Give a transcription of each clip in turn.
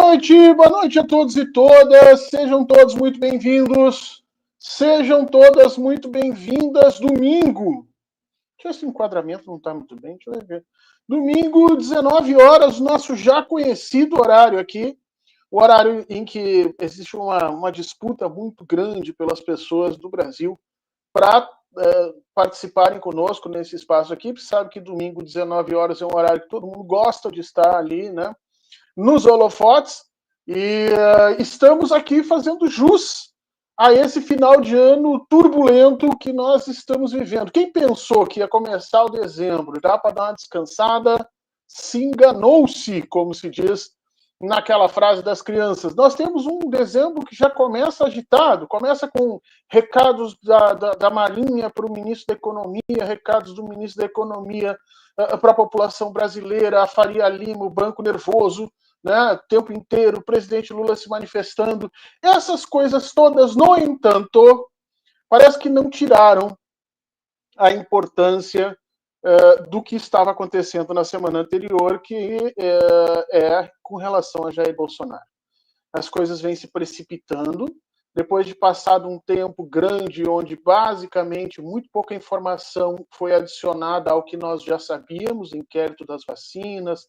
Boa noite a todos e todas, sejam todos muito bem-vindos, sejam todas muito bem-vindas. Domingo, esse enquadramento não está muito bem, deixa eu ver. Domingo, 19 horas, nosso já conhecido horário aqui, o horário em que existe uma disputa muito grande pelas pessoas do Brasil para participarem conosco nesse espaço aqui. Você sabe que domingo, 19 horas, é um horário que todo mundo gosta de estar ali, né? Nos holofotes, e estamos aqui fazendo jus a esse final de ano turbulento que nós estamos vivendo. Quem pensou que ia começar o dezembro, dá para dar uma descansada, se enganou-se, como se diz naquela frase das crianças. Nós temos um dezembro que já começa agitado, começa com recados da Marinha para o ministro da Economia, recados do ministro da Economia para a população brasileira, a Faria Lima, o Banco Nervoso, né, o tempo inteiro, o presidente Lula se manifestando. Essas coisas todas, no entanto, parece que não tiraram a importância do que estava acontecendo na semana anterior, que é com relação a Jair Bolsonaro. As coisas vêm se precipitando, depois de passado um tempo grande, onde basicamente muito pouca informação foi adicionada ao que nós já sabíamos, inquérito das vacinas,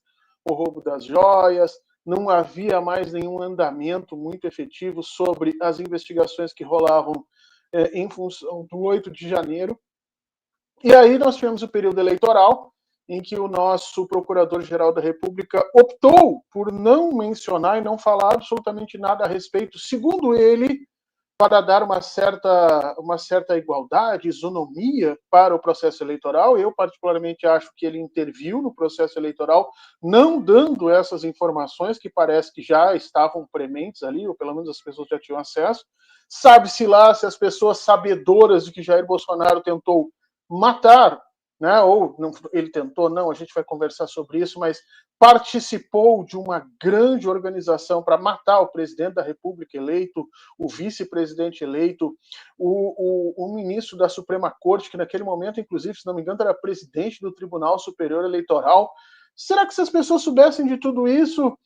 o roubo das joias, não havia mais nenhum andamento muito efetivo sobre as investigações que rolavam em função do 8 de janeiro. E aí nós tivemos o período eleitoral, em que o nosso Procurador-Geral da República optou por não mencionar e não falar absolutamente nada a respeito, segundo ele, para dar uma certa igualdade, isonomia para o processo eleitoral. Eu, particularmente, acho que ele interviu no processo eleitoral, não dando essas informações que parece que já estavam prementes ali, ou pelo menos as pessoas já tinham acesso. Sabe-se lá se as pessoas sabedoras de que Jair Bolsonaro tentou matar, né? Ou não, ele tentou, não, a gente vai conversar sobre isso, mas participou de uma grande organização para matar o presidente da República eleito, o vice-presidente eleito, o ministro da Suprema Corte, que naquele momento, inclusive, se não me engano, era presidente do Tribunal Superior Eleitoral. Será que se as pessoas soubessem de tudo isso,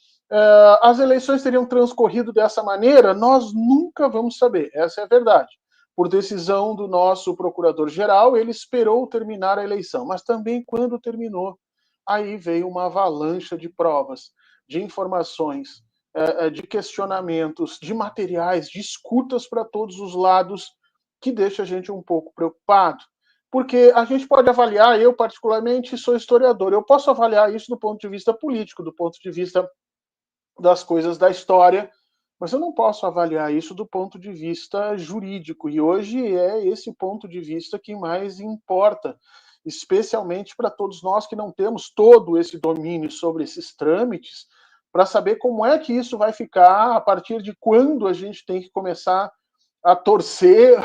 as eleições teriam transcorrido dessa maneira? Nós nunca vamos saber, essa é a verdade. Por decisão do nosso procurador-geral, ele esperou terminar a eleição, mas também quando terminou, aí veio uma avalanche de provas, de informações, de questionamentos, de materiais, de escutas para todos os lados, que deixa a gente um pouco preocupado. Porque a gente pode avaliar, eu particularmente sou historiador, eu posso avaliar isso do ponto de vista político, do ponto de vista das coisas da história, mas eu não posso avaliar isso do ponto de vista jurídico, e hoje é esse ponto de vista que mais importa, especialmente para todos nós que não temos todo esse domínio sobre esses trâmites, para saber como é que isso vai ficar, a partir de quando a gente tem que começar a torcer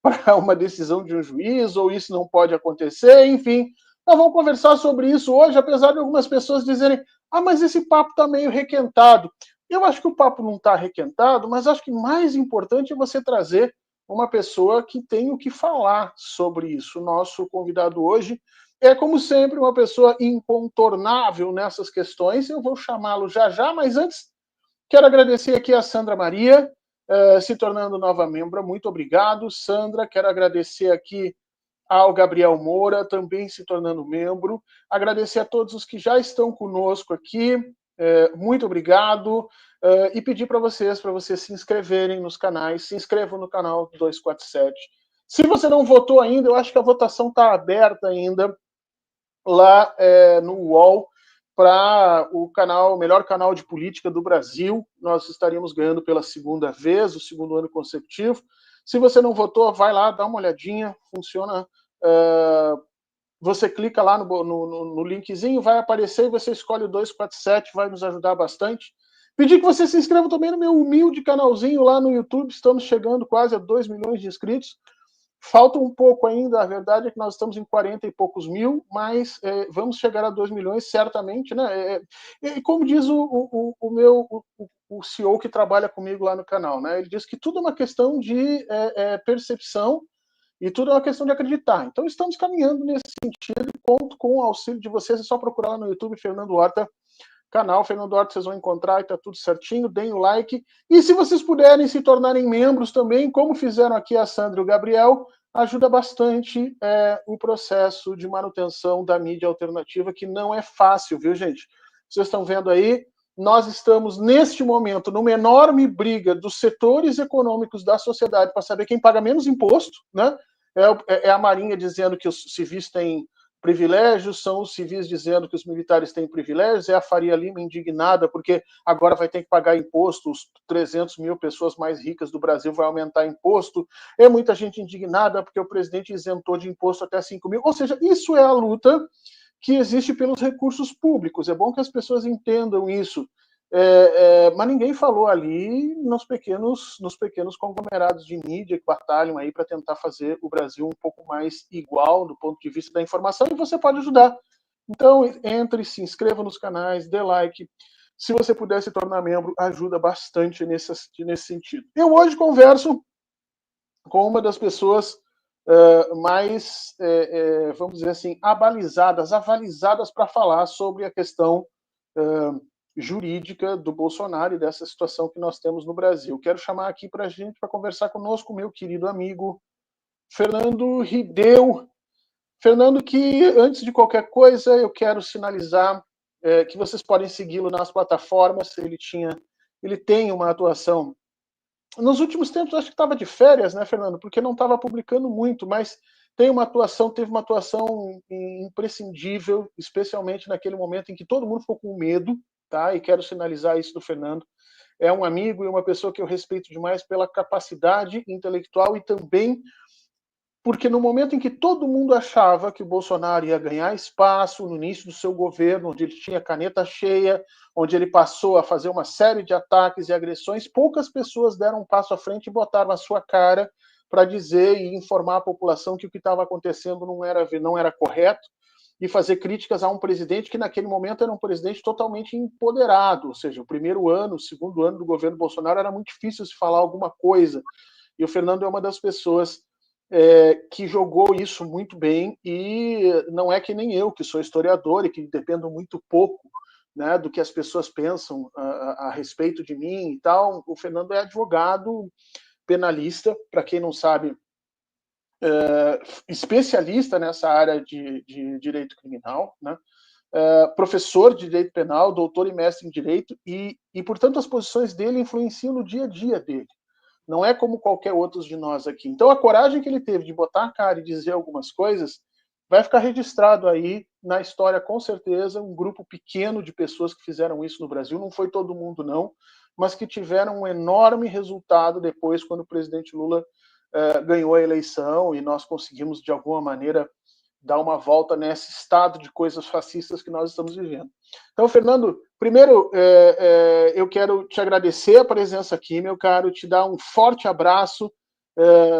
para uma decisão de um juiz, ou isso não pode acontecer, enfim. Nós vamos conversar sobre isso hoje, apesar de algumas pessoas dizerem: ah, mas esse papo está meio requentado. Eu acho que o papo não está requentado, mas acho que mais importante é você trazer uma pessoa que tem o que falar sobre isso. O nosso convidado hoje é, como sempre, uma pessoa incontornável nessas questões. Eu vou chamá-lo já já, mas antes quero agradecer aqui a Sandra Maria, se tornando nova membro. Muito obrigado, Sandra. Quero agradecer aqui ao Gabriel Moura, também se tornando membro. Agradecer a todos os que já estão conosco aqui. Muito obrigado. E pedir para vocês se inscreverem nos canais. Se inscrevam no canal 247. Se você não votou ainda, eu acho que a votação está aberta ainda lá no UOL para o melhor canal de política do Brasil. Nós estaríamos ganhando pela segunda vez, o segundo ano consecutivo. Se você não votou, vai lá, dá uma olhadinha, funciona. Você clica lá no linkzinho, vai aparecer e você escolhe o 247, vai nos ajudar bastante. Pedir que você se inscreva também no meu humilde canalzinho lá no YouTube, estamos chegando quase a 2 milhões de inscritos. Falta um pouco ainda, a verdade é que nós estamos em 40 e poucos mil, mas vamos chegar a 2 milhões certamente, né? E como diz o CEO que trabalha comigo lá no canal, né? Ele diz que tudo é uma questão de percepção e tudo é uma questão de acreditar. Então estamos caminhando nesse sentido, conto com o auxílio de vocês, é só procurar lá no YouTube Fernando Horta canal Fernando Horta, vocês vão encontrar e tá tudo certinho, deem o like. E se vocês puderem se tornarem membros também, como fizeram aqui a Sandra e o Gabriel, ajuda bastante o processo de manutenção da mídia alternativa, que não é fácil, viu, gente? Vocês estão vendo aí, nós estamos, neste momento, numa enorme briga dos setores econômicos da sociedade para saber quem paga menos imposto, né? É a Marinha dizendo que os civis têm privilégios, são os civis dizendo que os militares têm privilégios, é a Faria Lima indignada porque agora vai ter que pagar imposto, os 300 mil pessoas mais ricas do Brasil vai aumentar imposto, é muita gente indignada porque o presidente isentou de imposto até 5 mil, ou seja, isso é a luta que existe pelos recursos públicos, é bom que as pessoas entendam isso, mas ninguém falou ali nos pequenos conglomerados de mídia que batalham aí para tentar fazer o Brasil um pouco mais igual do ponto de vista da informação, e você pode ajudar. Então, entre, se inscreva nos canais, dê like. Se você puder se tornar membro, ajuda bastante nesse sentido. Eu hoje converso com uma das pessoas mais, vamos dizer assim, avalizadas para falar sobre a questão jurídica do Bolsonaro e dessa situação que nós temos no Brasil. Quero chamar aqui para a gente, para conversar conosco, meu querido amigo Fernando Rideu. Fernando, que antes de qualquer coisa, eu quero sinalizar que vocês podem segui-lo nas plataformas. Ele tem uma atuação. Nos últimos tempos, acho que estava de férias, né, Fernando? Porque não estava publicando muito, mas teve uma atuação imprescindível, especialmente naquele momento em que todo mundo ficou com medo, tá? E quero sinalizar isso do Fernando. É um amigo e uma pessoa que eu respeito demais pela capacidade intelectual e também porque no momento em que todo mundo achava que o Bolsonaro ia ganhar espaço no início do seu governo, onde ele tinha caneta cheia, onde ele passou a fazer uma série de ataques e agressões, poucas pessoas deram um passo à frente e botaram a sua cara para dizer e informar a população que o que estava acontecendo não era correto, e fazer críticas a um presidente que naquele momento era um presidente totalmente empoderado, ou seja, o primeiro ano, o segundo ano do governo Bolsonaro era muito difícil se falar alguma coisa, e o Fernando é uma das pessoas que jogou isso muito bem, e não é que nem eu, que sou historiador e que dependo muito pouco, né, do que as pessoas pensam a respeito de mim e tal. O Fernando é advogado penalista, para quem não sabe, especialista nessa área de direito criminal, né? Professor de direito penal, doutor e mestre em direito, e, portanto, as posições dele influenciam no dia a dia dele. Não é como qualquer outro de nós aqui. Então, a coragem que ele teve de botar a cara e dizer algumas coisas vai ficar registrado aí na história, com certeza. Um grupo pequeno de pessoas que fizeram isso no Brasil, não foi todo mundo, não, mas que tiveram um enorme resultado depois, quando o presidente Lula ganhou a eleição e nós conseguimos, de alguma maneira, dar uma volta nesse estado de coisas fascistas que nós estamos vivendo. Então, Fernando, primeiro, eu quero te agradecer a presença aqui, meu caro, te dar um forte abraço,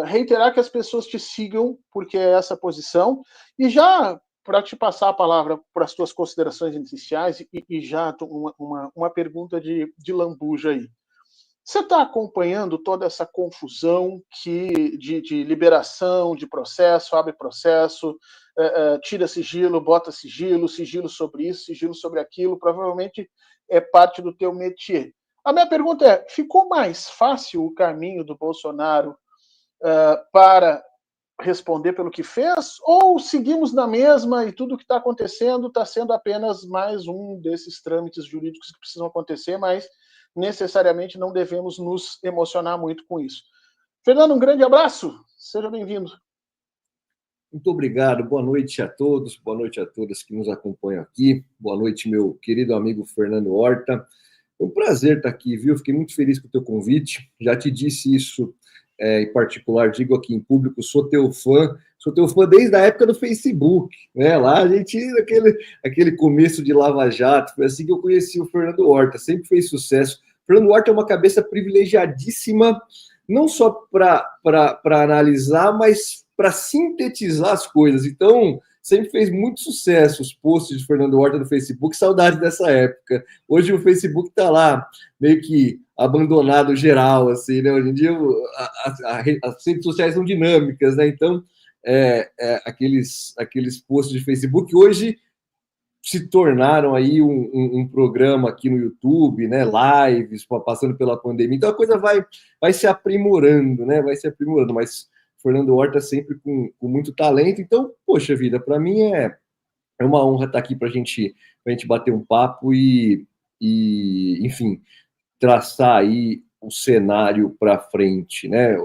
reiterar que as pessoas te sigam, porque é essa posição, e já, para te passar a palavra para as tuas considerações iniciais, e já uma pergunta de lambuja aí. Você está acompanhando toda essa confusão de liberação de processo, abre processo, tira sigilo, bota sigilo, sigilo sobre isso, sigilo sobre aquilo, provavelmente é parte do teu métier. A minha pergunta é, ficou mais fácil o caminho do Bolsonaro para responder pelo que fez, ou seguimos na mesma e tudo o que está acontecendo está sendo apenas mais um desses trâmites jurídicos que precisam acontecer, mas necessariamente não devemos nos emocionar muito com isso. Fernando, um grande abraço, seja bem-vindo. Muito obrigado, boa noite a todos, boa noite a todas que nos acompanham aqui, boa noite, meu querido amigo Fernando Horta. É um prazer estar aqui, viu? Fiquei muito feliz com o teu convite, já te disse isso em particular, digo aqui em público, sou teu fã desde a época do Facebook, né? Lá a gente, aquele começo de Lava Jato, foi assim que eu conheci o Fernando Horta, sempre fez sucesso. O Fernando Horta é uma cabeça privilegiadíssima, não só para analisar, mas para sintetizar as coisas. Então, sempre fez muito sucesso os posts de Fernando Horta no Facebook, saudade dessa época. Hoje o Facebook está lá, meio que abandonado geral, assim, né? Hoje em dia as redes sociais são dinâmicas, né? Então, aqueles posts de Facebook hoje se tornaram aí um programa aqui no YouTube, né, lives, passando pela pandemia. Então a coisa vai se aprimorando, né, vai se aprimorando, mas Fernando Horta sempre com muito talento. Então, poxa vida, para mim é uma honra estar aqui para a gente bater um papo e, enfim, traçar aí o cenário para frente, né?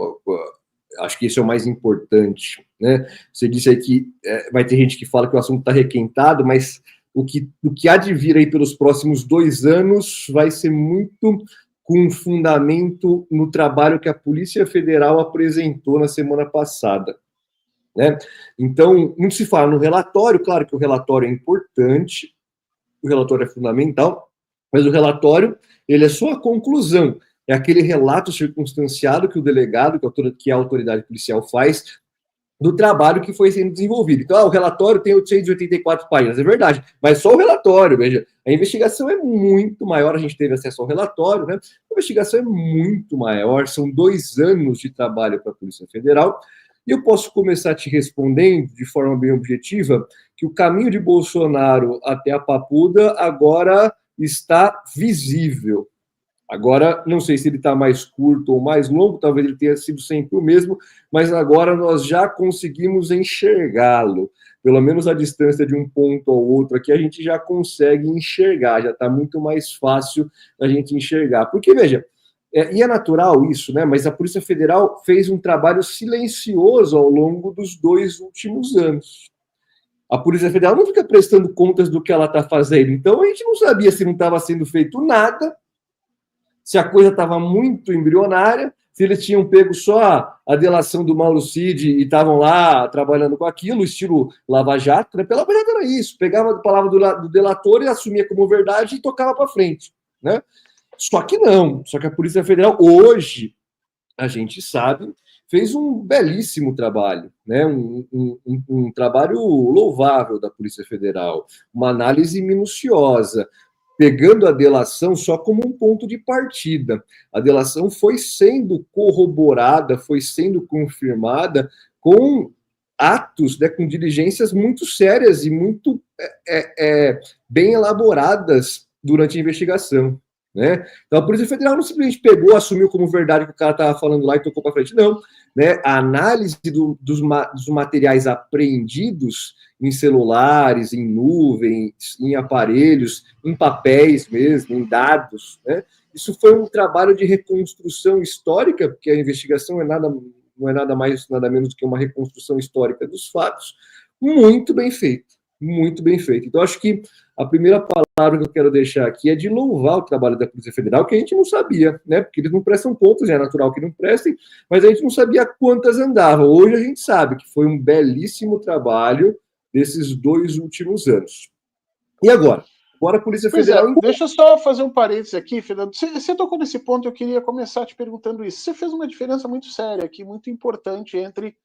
Acho que isso é o mais importante, né? Você disse aí que vai ter gente que fala que o assunto está requentado, mas o que há de vir aí pelos próximos 2 anos vai ser muito com fundamento no trabalho que a Polícia Federal apresentou na semana passada, né? Então, muito se fala no relatório, claro que o relatório é importante, o relatório é fundamental, mas o relatório, ele é só a conclusão, é aquele relato circunstanciado que o delegado, que a autoridade policial faz, do trabalho que foi sendo desenvolvido. Então, o relatório tem 884 páginas, é verdade, mas só o relatório, veja, a investigação é muito maior, a gente teve acesso ao relatório, né? A investigação é muito maior, são 2 anos de trabalho para a Polícia Federal, e eu posso começar te respondendo de forma bem objetiva que o caminho de Bolsonaro até a Papuda agora está visível. Agora, não sei se ele está mais curto ou mais longo, talvez ele tenha sido sempre o mesmo, mas agora nós já conseguimos enxergá-lo. Pelo menos a distância de um ponto ao outro aqui, a gente já consegue enxergar, já está muito mais fácil a gente enxergar. Porque, veja, e é natural isso, né? Mas a Polícia Federal fez um trabalho silencioso ao longo dos 2 últimos anos. A Polícia Federal não fica prestando contas do que ela está fazendo. Então, a gente não sabia se não estava sendo feito nada, se a coisa estava muito embrionária, se eles tinham pego só a delação do Mauro Cid e estavam lá trabalhando com aquilo, estilo Lava Jato, né? Pela verdade era isso, pegava a palavra do delator e assumia como verdade e tocava para frente, né? Só que não, só que a Polícia Federal hoje, a gente sabe, fez um belíssimo trabalho, né? Um trabalho louvável da Polícia Federal, uma análise minuciosa, pegando a delação só como um ponto de partida. A delação foi sendo corroborada, foi sendo confirmada com atos, né, com diligências muito sérias e muito bem elaboradas durante a investigação, né? Então a Polícia Federal não simplesmente pegou, assumiu como verdade o que o cara estava falando lá e tocou para frente, não. Né? A análise dos materiais apreendidos em celulares, em nuvens, em aparelhos, em papéis mesmo, em dados, né? Isso foi um trabalho de reconstrução histórica, porque a investigação não é nada mais, nada menos do que uma reconstrução histórica dos fatos, muito bem feito, muito bem feito. Então, acho que a primeira palavra que eu quero deixar aqui é de louvar o trabalho da Polícia Federal, que a gente não sabia, né? Porque eles não prestam contas, é natural que não prestem, mas a gente não sabia quantas andavam. Hoje a gente sabe que foi um belíssimo trabalho desses 2 últimos anos. E agora? Agora a Polícia Federal... Deixa eu só fazer um parênteses aqui, Fernando. Você tocou nesse ponto, eu queria começar te perguntando isso. Você fez uma diferença muito séria aqui, muito importante entre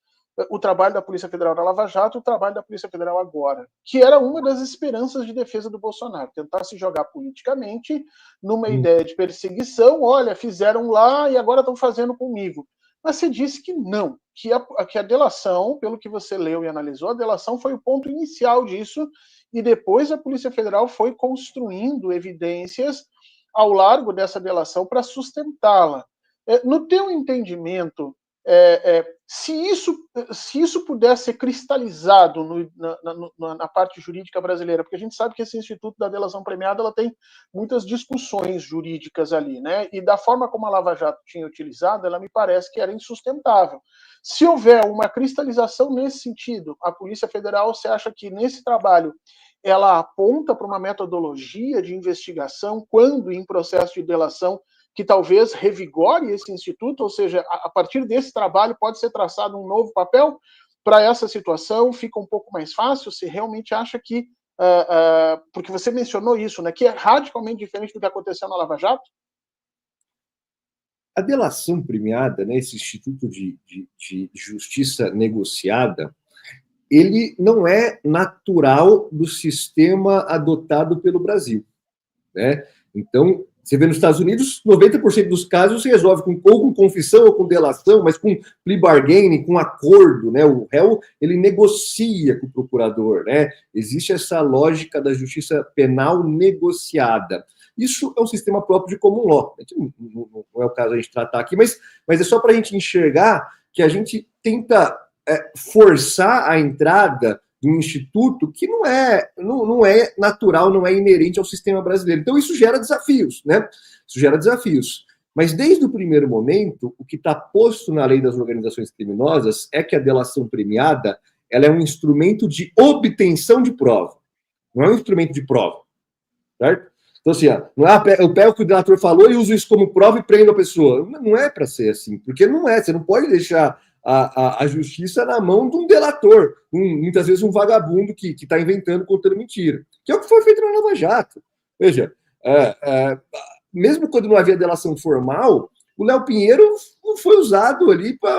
o trabalho da Polícia Federal na Lava Jato e o trabalho da Polícia Federal agora, que era uma das esperanças de defesa do Bolsonaro, tentar se jogar politicamente numa ideia de perseguição, olha, fizeram lá e agora estão fazendo comigo. Mas você disse que não, que a delação, pelo que você leu e analisou, a delação foi o ponto inicial disso, e depois a Polícia Federal foi construindo evidências ao largo dessa delação para sustentá-la. No teu entendimento, se isso pudesse ser cristalizado na parte jurídica brasileira, porque a gente sabe que esse Instituto da Delação Premiada ela tem muitas discussões jurídicas ali, né? E da forma como a Lava Jato tinha utilizado, ela me parece que era insustentável. Se houver uma cristalização nesse sentido, a Polícia Federal, você acha que nesse trabalho ela aponta para uma metodologia de investigação quando em processo de delação que talvez revigore esse instituto, ou seja, a partir desse trabalho pode ser traçado um novo papel para essa situação, fica um pouco mais fácil, você realmente acha que, porque você mencionou isso, né, que é radicalmente diferente do que aconteceu na Lava Jato? A delação premiada, né, esse instituto de justiça negociada, ele não é natural do sistema adotado pelo Brasil, né? Então, Você vê nos Estados Unidos, 90% dos casos se resolve ou com confissão ou com delação, mas com plea bargaining, com acordo, né? O réu, ele negocia com o procurador, né? Existe essa lógica da justiça penal negociada. Isso é um sistema próprio de common law. Não é o caso a gente tratar aqui, mas é só para a gente enxergar que a gente tenta forçar a entrada de um instituto que não é natural, não é inerente ao sistema brasileiro. Então, isso gera desafios, né? Isso gera desafios. Mas, desde o primeiro momento, o que está posto na lei das organizações criminosas é que a delação premiada ela é um instrumento de obtenção de prova, não é um instrumento de prova, certo? Então, assim, não é eu pego o que o delator falou e uso isso como prova e prendo a pessoa. Não é para ser assim, porque não é. Você não pode deixar a justiça na mão de um delator, muitas vezes um vagabundo que está inventando, contando mentira, que é o que foi feito na Lava Jato. Veja, mesmo quando não havia delação formal, o Léo Pinheiro foi usado ali para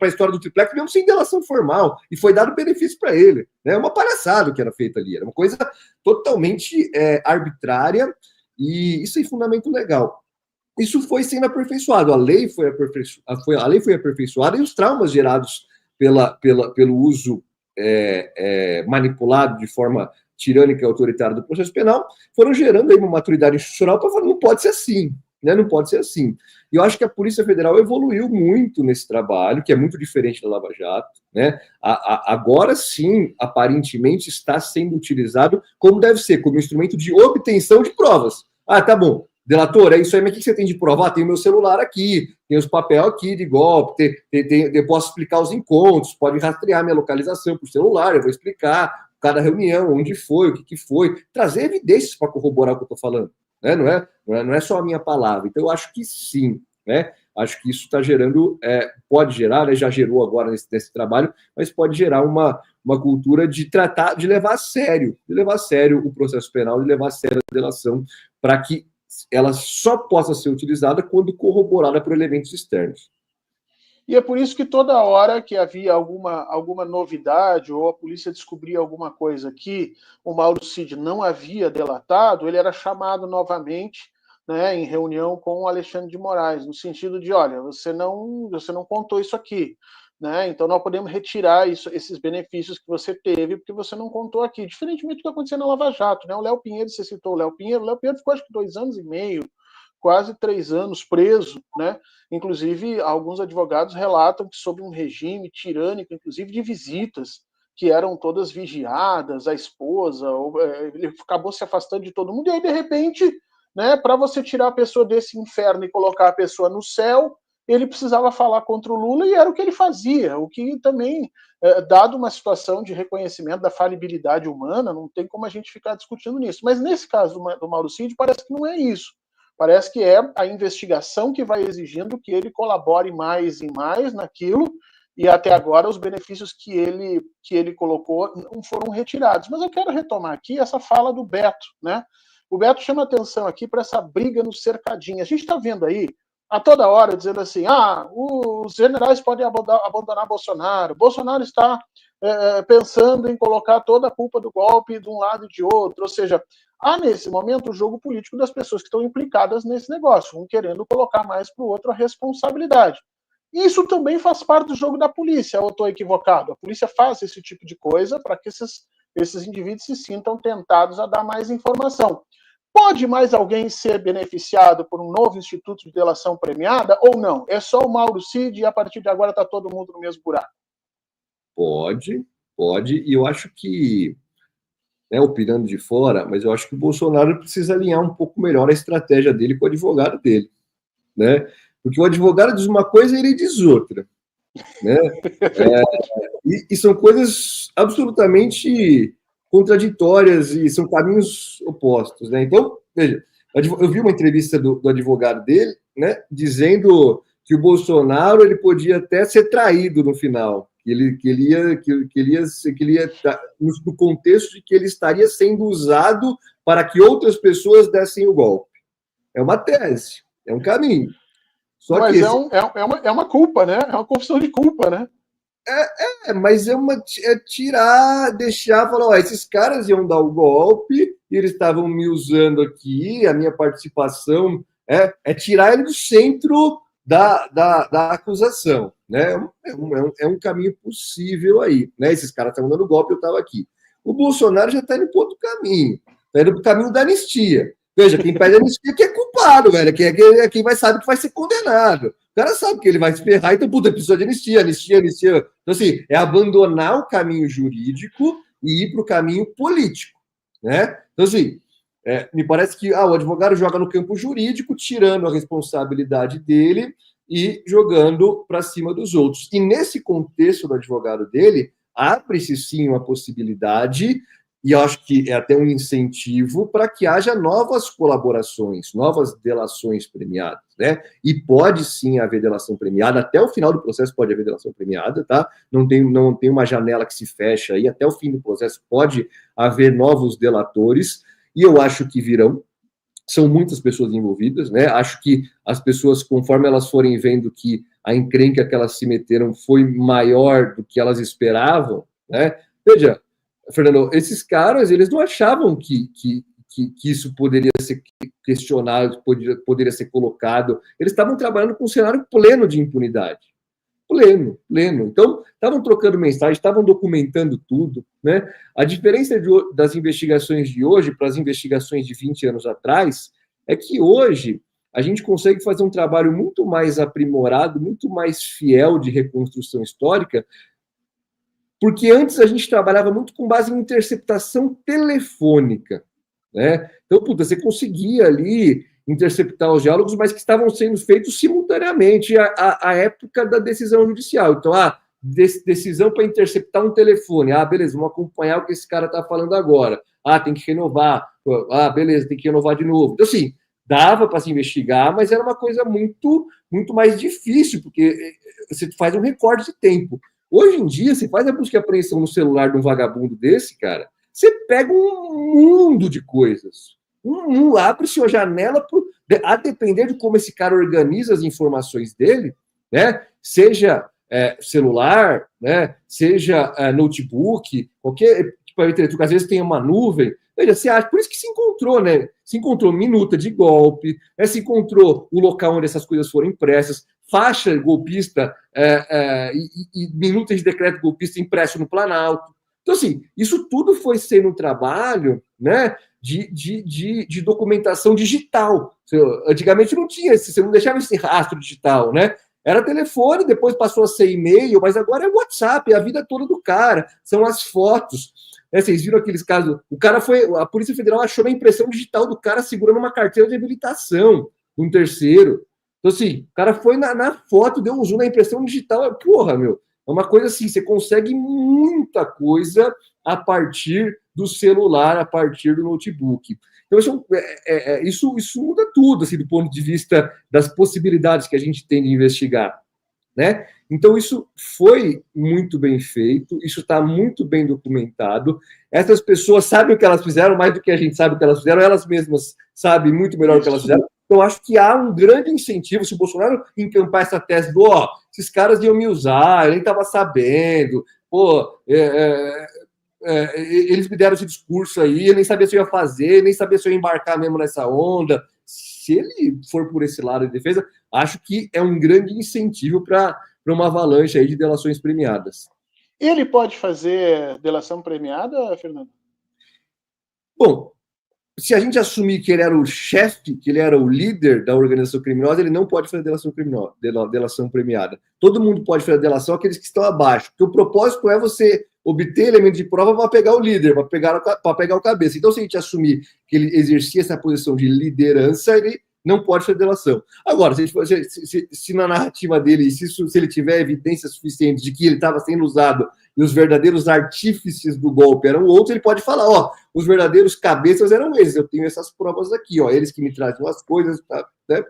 a história do triplex, mesmo sem delação formal, e foi dado benefício para ele. É uma palhaçada o que era feito ali, era uma coisa totalmente arbitrária, e isso é fundamento legal. Isso foi sendo aperfeiçoado, a lei foi aperfeiçoada e os traumas gerados pelo uso manipulado de forma tirânica e autoritária do processo penal foram gerando aí uma maturidade institucional para falar, não pode ser assim, né? Não pode ser assim. E eu acho que a Polícia Federal evoluiu muito nesse trabalho, que é muito diferente da Lava Jato, né? Agora sim, aparentemente, está sendo utilizado como deve ser, como instrumento de obtenção de provas. Ah, tá bom. Delator, é isso aí, mas o que você tem de prova? Tem o meu celular aqui, tem os papéis aqui de golpe, eu posso explicar os encontros, pode rastrear minha localização por celular, eu vou explicar cada reunião, onde foi, o que foi, trazer evidências para corroborar o que eu estou falando, né? Não é só a minha palavra. Então, eu acho que sim, né? Acho que isso está gerando, pode gerar, né? Já gerou agora nesse trabalho, mas pode gerar uma cultura de tratar, de levar a sério o processo penal, de levar a sério a delação, para que ela só possa ser utilizada quando corroborada por elementos externos. E é por isso que toda hora que havia alguma novidade ou a polícia descobria alguma coisa que o Mauro Cid não havia delatado, ele era chamado novamente, né, em reunião com o Alexandre de Moraes, no sentido de, olha, você não contou isso aqui, né? Então nós podemos retirar esses benefícios que você teve porque você não contou aqui. Diferentemente do que aconteceu na Lava Jato, né? O Léo Pinheiro, você citou o Léo Pinheiro ficou acho que 2 anos e meio, quase 3 anos preso, né? Inclusive, alguns advogados relatam que sob um regime tirânico, inclusive de visitas, que eram todas vigiadas, a esposa, ele acabou se afastando de todo mundo, e aí, de repente, né, para você tirar a pessoa desse inferno e colocar a pessoa no céu, ele precisava falar contra o Lula, e era o que ele fazia, o que também, dado uma situação de reconhecimento da falibilidade humana, não tem como a gente ficar discutindo nisso. Mas nesse caso do Mauro Cid, parece que não é isso. Parece que é a investigação que vai exigindo que ele colabore mais e mais naquilo, e até agora os benefícios que ele colocou não foram retirados. Mas eu quero retomar aqui essa fala do Beto, né? O Beto chama atenção aqui para essa briga no cercadinho. A gente está vendo aí, a toda hora, dizendo assim, os generais podem abandonar Bolsonaro, Bolsonaro está pensando em colocar toda a culpa do golpe de um lado e de outro, ou seja, há nesse momento o jogo político das pessoas que estão implicadas nesse negócio, um querendo colocar mais para o outro a responsabilidade. Isso também faz parte do jogo da polícia, ou estou equivocado? A polícia faz esse tipo de coisa para que esses indivíduos se sintam tentados a dar mais informação. Pode mais alguém ser beneficiado por um novo instituto de delação premiada ou não? É só o Mauro Cid e a partir de agora está todo mundo no mesmo buraco? Pode, e eu acho que, opinando de fora, mas eu acho que o Bolsonaro precisa alinhar um pouco melhor a estratégia dele com o advogado dele, né? Porque o advogado diz uma coisa e ele diz outra, né? E são coisas absolutamente contraditórias e são caminhos opostos, né? Então, veja, eu vi uma entrevista do advogado dele, né, dizendo que o Bolsonaro ele podia até ser traído no final, que ele ia no contexto de que ele estaria sendo usado para que outras pessoas dessem o golpe. É uma tese, é um caminho. Só mas que é uma culpa, né? É uma confissão de culpa, né? Mas deixar, falar, esses caras iam dar o golpe e eles estavam me usando aqui, a minha participação é tirar ele do centro da acusação, né? É um caminho possível aí, né? Esses caras estão dando golpe, eu estava aqui. O Bolsonaro já está indo para outro caminho, está indo para o caminho da anistia. Veja, quem pede anistia que é culpado, velho, quem vai sabe que vai ser condenado. O cara sabe que ele vai se ferrar, então, puta, precisa de anistia. Então, assim, é abandonar o caminho jurídico e ir para o caminho político, né? Então, assim, me parece que o advogado joga no campo jurídico, tirando a responsabilidade dele e jogando para cima dos outros. E nesse contexto do advogado dele, abre-se sim uma possibilidade, e eu acho que é até um incentivo para que haja novas colaborações, novas delações premiadas, né? E pode sim haver delação premiada, até o final do processo pode haver delação premiada, tá? Não tem uma janela que se fecha aí, até o fim do processo pode haver novos delatores, e eu acho que virão. São muitas pessoas envolvidas, né? Acho que as pessoas, conforme elas forem vendo que a encrenca que elas se meteram foi maior do que elas esperavam, né? Veja, Fernando, esses caras, eles não achavam que isso poderia ser questionado, poderia ser colocado. Eles estavam trabalhando com um cenário pleno de impunidade. Pleno. Então, estavam trocando mensagem, estavam documentando tudo, né? A diferença das investigações de hoje para as investigações de 20 anos atrás é que hoje a gente consegue fazer um trabalho muito mais aprimorado, muito mais fiel de reconstrução histórica, porque antes a gente trabalhava muito com base em interceptação telefônica, né? Então, você conseguia ali interceptar os diálogos, mas que estavam sendo feitos simultaneamente à época da decisão judicial. Então, decisão para interceptar um telefone. Beleza, vamos acompanhar o que esse cara está falando agora. Tem que renovar. Beleza, tem que renovar de novo. Então, assim, dava para se investigar, mas era uma coisa muito, muito mais difícil, porque você faz um recorte de tempo. Hoje em dia, você faz a busca e apreensão no celular de um vagabundo desse, cara, você pega um mundo de coisas. Abre-se uma janela a depender de como esse cara organiza as informações dele, né? Seja celular, né? Seja notebook, qualquer tipo, às vezes tem uma nuvem. Veja, você acha, por isso que se encontrou, né? Se encontrou minuta de golpe, né? Se encontrou o local onde essas coisas foram impressas, faixa golpista e minutas de decreto golpista impresso no Planalto. Então, assim, isso tudo foi sendo um trabalho, né, de documentação digital. Antigamente não tinha, você não deixava esse rastro digital, né? Era telefone, depois passou a ser e-mail, mas agora é WhatsApp, é a vida toda do cara, são as fotos. Vocês viram aqueles casos? A Polícia Federal achou a impressão digital do cara segurando uma carteira de habilitação, um terceiro. Então, assim, o cara foi na foto, deu um zoom na impressão digital. Porra, meu. É uma coisa assim, você consegue muita coisa a partir do celular, a partir do notebook. Então, isso muda tudo, assim, do ponto de vista das possibilidades que a gente tem de investigar, né? Então, isso foi muito bem feito, isso está muito bem documentado. Essas pessoas sabem o que elas fizeram, mais do que a gente sabe o que elas fizeram, elas mesmas sabem muito melhor o que elas fizeram. Então, acho que há um grande incentivo, se o Bolsonaro encampar essa tese do, esses caras iam me usar, eu nem estava sabendo, eles me deram esse discurso aí, eu nem sabia se eu ia fazer, nem sabia se eu ia embarcar mesmo nessa onda. Se ele for por esse lado de defesa, acho que é um grande incentivo para uma avalanche aí de delações premiadas. Ele pode fazer delação premiada, Fernando? Bom, se a gente assumir que ele era o chefe, que ele era o líder da organização criminosa, ele não pode fazer delação premiada. Todo mundo pode fazer delação, aqueles que estão abaixo. Porque o propósito é você obter elementos de prova para pegar o líder, para pegar o cabeça. Então, se a gente assumir que ele exercia essa posição de liderança, ele não pode fazer delação. Agora, se na narrativa dele, se ele tiver evidência suficiente de que ele estava sendo usado e os verdadeiros artífices do golpe eram outros, ele pode falar, os verdadeiros cabeças eram eles, eu tenho essas provas aqui, eles que me trazem as coisas, né,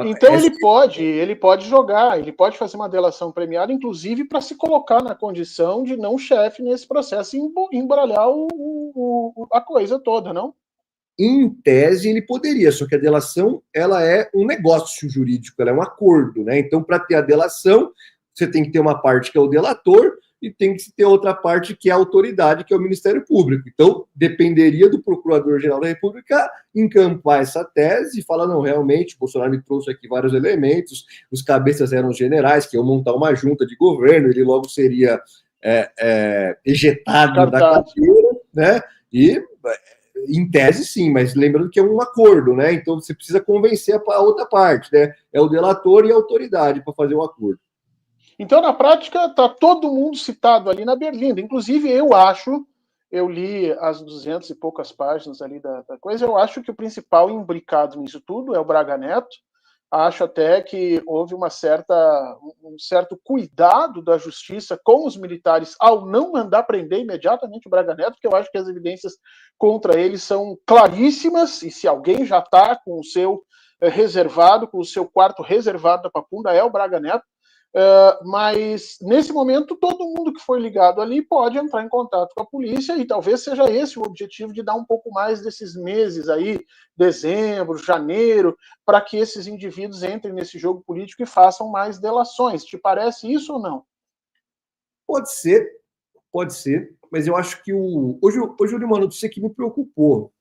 Então ele pode jogar, ele pode fazer uma delação premiada, inclusive para se colocar na condição de não chefe nesse processo e embaralhar a coisa toda, não? Em tese, ele poderia, só que a delação ela é um negócio jurídico, ela é um acordo, né? Então, para ter a delação, você tem que ter uma parte que é o delator e tem que ter outra parte que é a autoridade, que é o Ministério Público. Então, dependeria do Procurador-Geral da República encampar essa tese e falar, não, realmente, o Bolsonaro me trouxe aqui vários elementos, os cabeças eram os generais, que iam montar uma junta de governo, ele logo seria ejetado da cadeira, né? E, em tese, sim, mas lembrando que é um acordo, né? Então, você precisa convencer a outra parte, né? É o delator e a autoridade para fazer o acordo. Então, na prática, está todo mundo citado ali na berlinda. Inclusive, eu li as 200 e poucas páginas ali da coisa, eu acho que o principal imbricado nisso tudo é o Braga Neto. Acho até que houve um certo cuidado da justiça com os militares ao não mandar prender imediatamente o Braga Neto, porque eu acho que as evidências contra ele são claríssimas, e se alguém já está com o seu reservado, com o seu quarto reservado da Papunda, é o Braga Neto. Mas nesse momento todo mundo que foi ligado ali pode entrar em contato com a polícia e talvez seja esse o objetivo de dar um pouco mais desses meses aí, dezembro, janeiro, para que esses indivíduos entrem nesse jogo político e façam mais delações. Te parece isso ou não? Pode ser, mas eu acho que hoje eu li uma notícia que me preocupou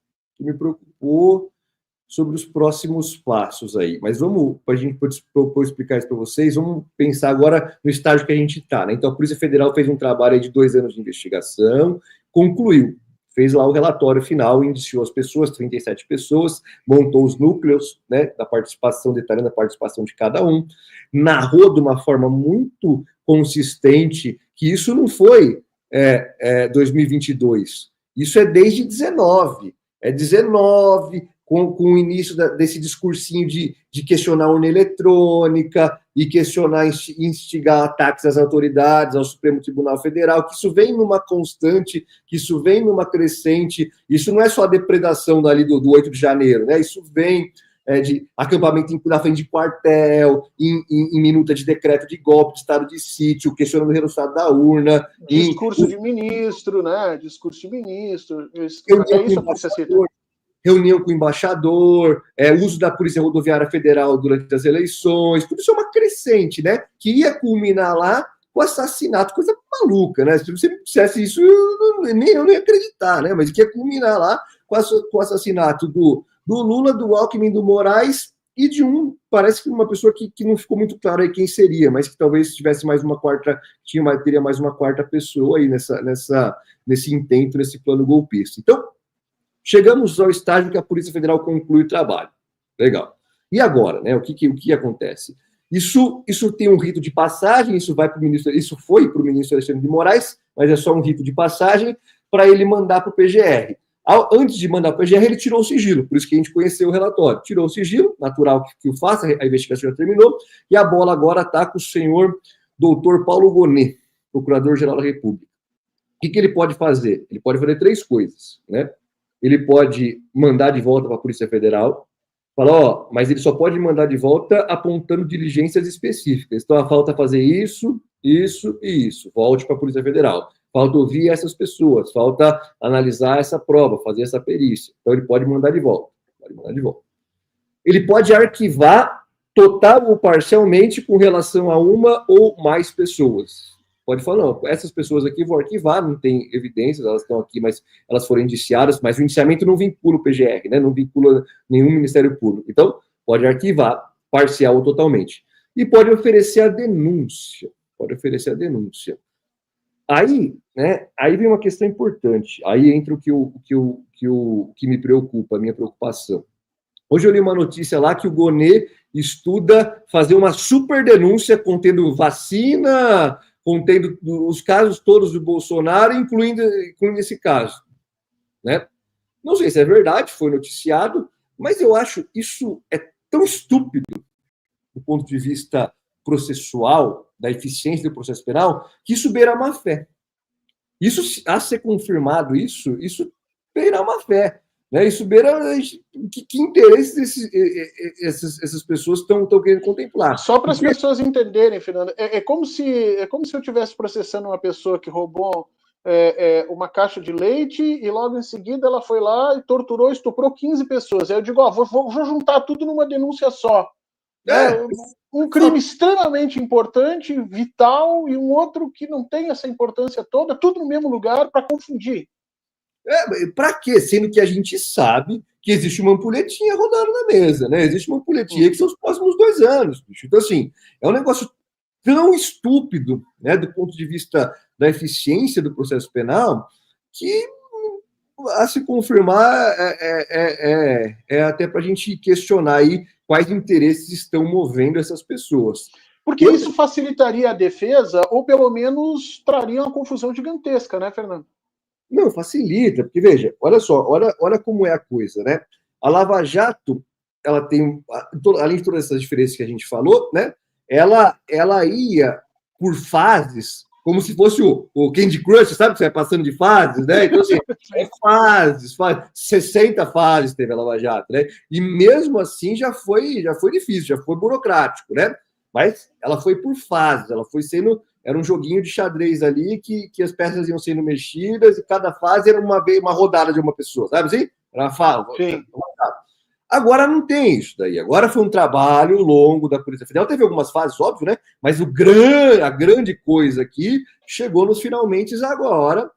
sobre os próximos passos aí. Mas vamos, para a gente poder explicar isso para vocês, vamos pensar agora no estágio que a gente está, né? Então, a Polícia Federal fez um trabalho aí de 2 anos de investigação, concluiu, fez lá o relatório final, indiciou as pessoas, 37 pessoas, montou os núcleos, né, da participação, detalhando a participação de cada um, narrou de uma forma muito consistente que isso não foi 2022, isso é desde 19, com o início desse discursinho de questionar a urna eletrônica e questionar, instigar ataques às autoridades, ao Supremo Tribunal Federal, que isso vem numa constante, que isso vem numa crescente, isso não é só a depredação dali do 8 de janeiro, né? Isso vem de acampamento na frente de quartel, em minuta de decreto de golpe, de estado de sítio, questionando o resultado da urna. Discurso de ministro, né? Discurso de ministro. Até isso a polícia cita. Reunião com o embaixador, uso da Polícia Rodoviária Federal durante as eleições, tudo isso é uma crescente, né? Que ia culminar lá com assassinato, coisa maluca, né? Se você me dissesse isso, eu nem ia acreditar, né? Mas que ia culminar lá com o assassinato do Lula, do Alckmin, do Moraes e de parece que uma pessoa que não ficou muito claro aí quem seria, mas que talvez tivesse mais uma quarta, teria mais uma quarta pessoa aí nesse intento, nesse plano golpista. Então, chegamos ao estágio que a Polícia Federal conclui o trabalho. Legal. E agora, né? O que acontece? Isso tem um rito de passagem, isso foi para o ministro Alexandre de Moraes, mas é só um rito de passagem para ele mandar para o PGR. Antes de mandar para o PGR, ele tirou o sigilo, por isso que a gente conheceu o relatório. Tirou o sigilo, natural que o faça, a investigação já terminou, e a bola agora está com o senhor doutor Paulo Gonet, Procurador-Geral da República. O que ele pode fazer? Ele pode fazer 3 coisas, né? Ele pode mandar de volta para a Polícia Federal, falar, mas ele só pode mandar de volta apontando diligências específicas. Então, falta fazer isso, isso e isso. Volte para a Polícia Federal. Falta ouvir essas pessoas, falta analisar essa prova, fazer essa perícia. Então, ele pode mandar de volta. Ele pode arquivar total ou parcialmente com relação a uma ou mais pessoas. Pode falar, não, essas pessoas aqui vou arquivar, não tem evidências, elas estão aqui, mas elas foram indiciadas, mas o indiciamento não vincula o PGR, né? Não vincula nenhum Ministério Público. Então, pode arquivar, parcial ou totalmente. E pode oferecer a denúncia. Aí vem uma questão importante. Aí entra o que me preocupa, a minha preocupação. Hoje eu li uma notícia lá que o Gonet estuda fazer uma super denúncia contendo vacina, contendo os casos todos do Bolsonaro, incluindo esse caso, né? Não sei se é verdade, foi noticiado, mas eu acho isso é tão estúpido do ponto de vista processual, da eficiência do processo penal, que isso beira a má-fé. Isso, a ser confirmado, isso beira a má-fé. Né? Isso beira que interesses essas pessoas estão querendo contemplar. Só para as pessoas entenderem, Fernando, é como se eu estivesse processando uma pessoa que roubou uma caixa de leite e logo em seguida ela foi lá e torturou, estuprou 15 pessoas. Aí eu digo, vou juntar tudo numa denúncia só. Um crime extremamente importante, vital, e um outro que não tem essa importância toda, tudo no mesmo lugar para confundir. Para quê? Sendo que a gente sabe que existe uma ampulhetinha rodando na mesa, né? Existe uma ampulhetinha que são os próximos 2 anos, bicho. Então, assim, é um negócio tão estúpido, né, do ponto de vista da eficiência do processo penal, que a se confirmar é até para a gente questionar aí quais interesses estão movendo essas pessoas. Porque isso facilitaria a defesa, ou pelo menos traria uma confusão gigantesca, né, Fernando? Não, facilita, porque veja, olha só, olha como é a coisa, né? A Lava Jato, ela tem, além de todas essas diferenças que a gente falou, né? Ela ia por fases, como se fosse o Candy Crush, sabe? Que você vai passando de fases, né? Então, assim, fases, 60 fases teve a Lava Jato, né? E mesmo assim já foi difícil, já foi burocrático, né? Mas ela foi por fases, ela foi sendo. Era um joguinho de xadrez ali que as peças iam sendo mexidas e cada fase era uma rodada de uma pessoa, sabe assim? Era uma fala. Agora não tem isso daí. Agora foi um trabalho longo da Polícia Federal. Teve algumas fases, óbvio, né? Mas a grande coisa aqui chegou nos finalmente agora,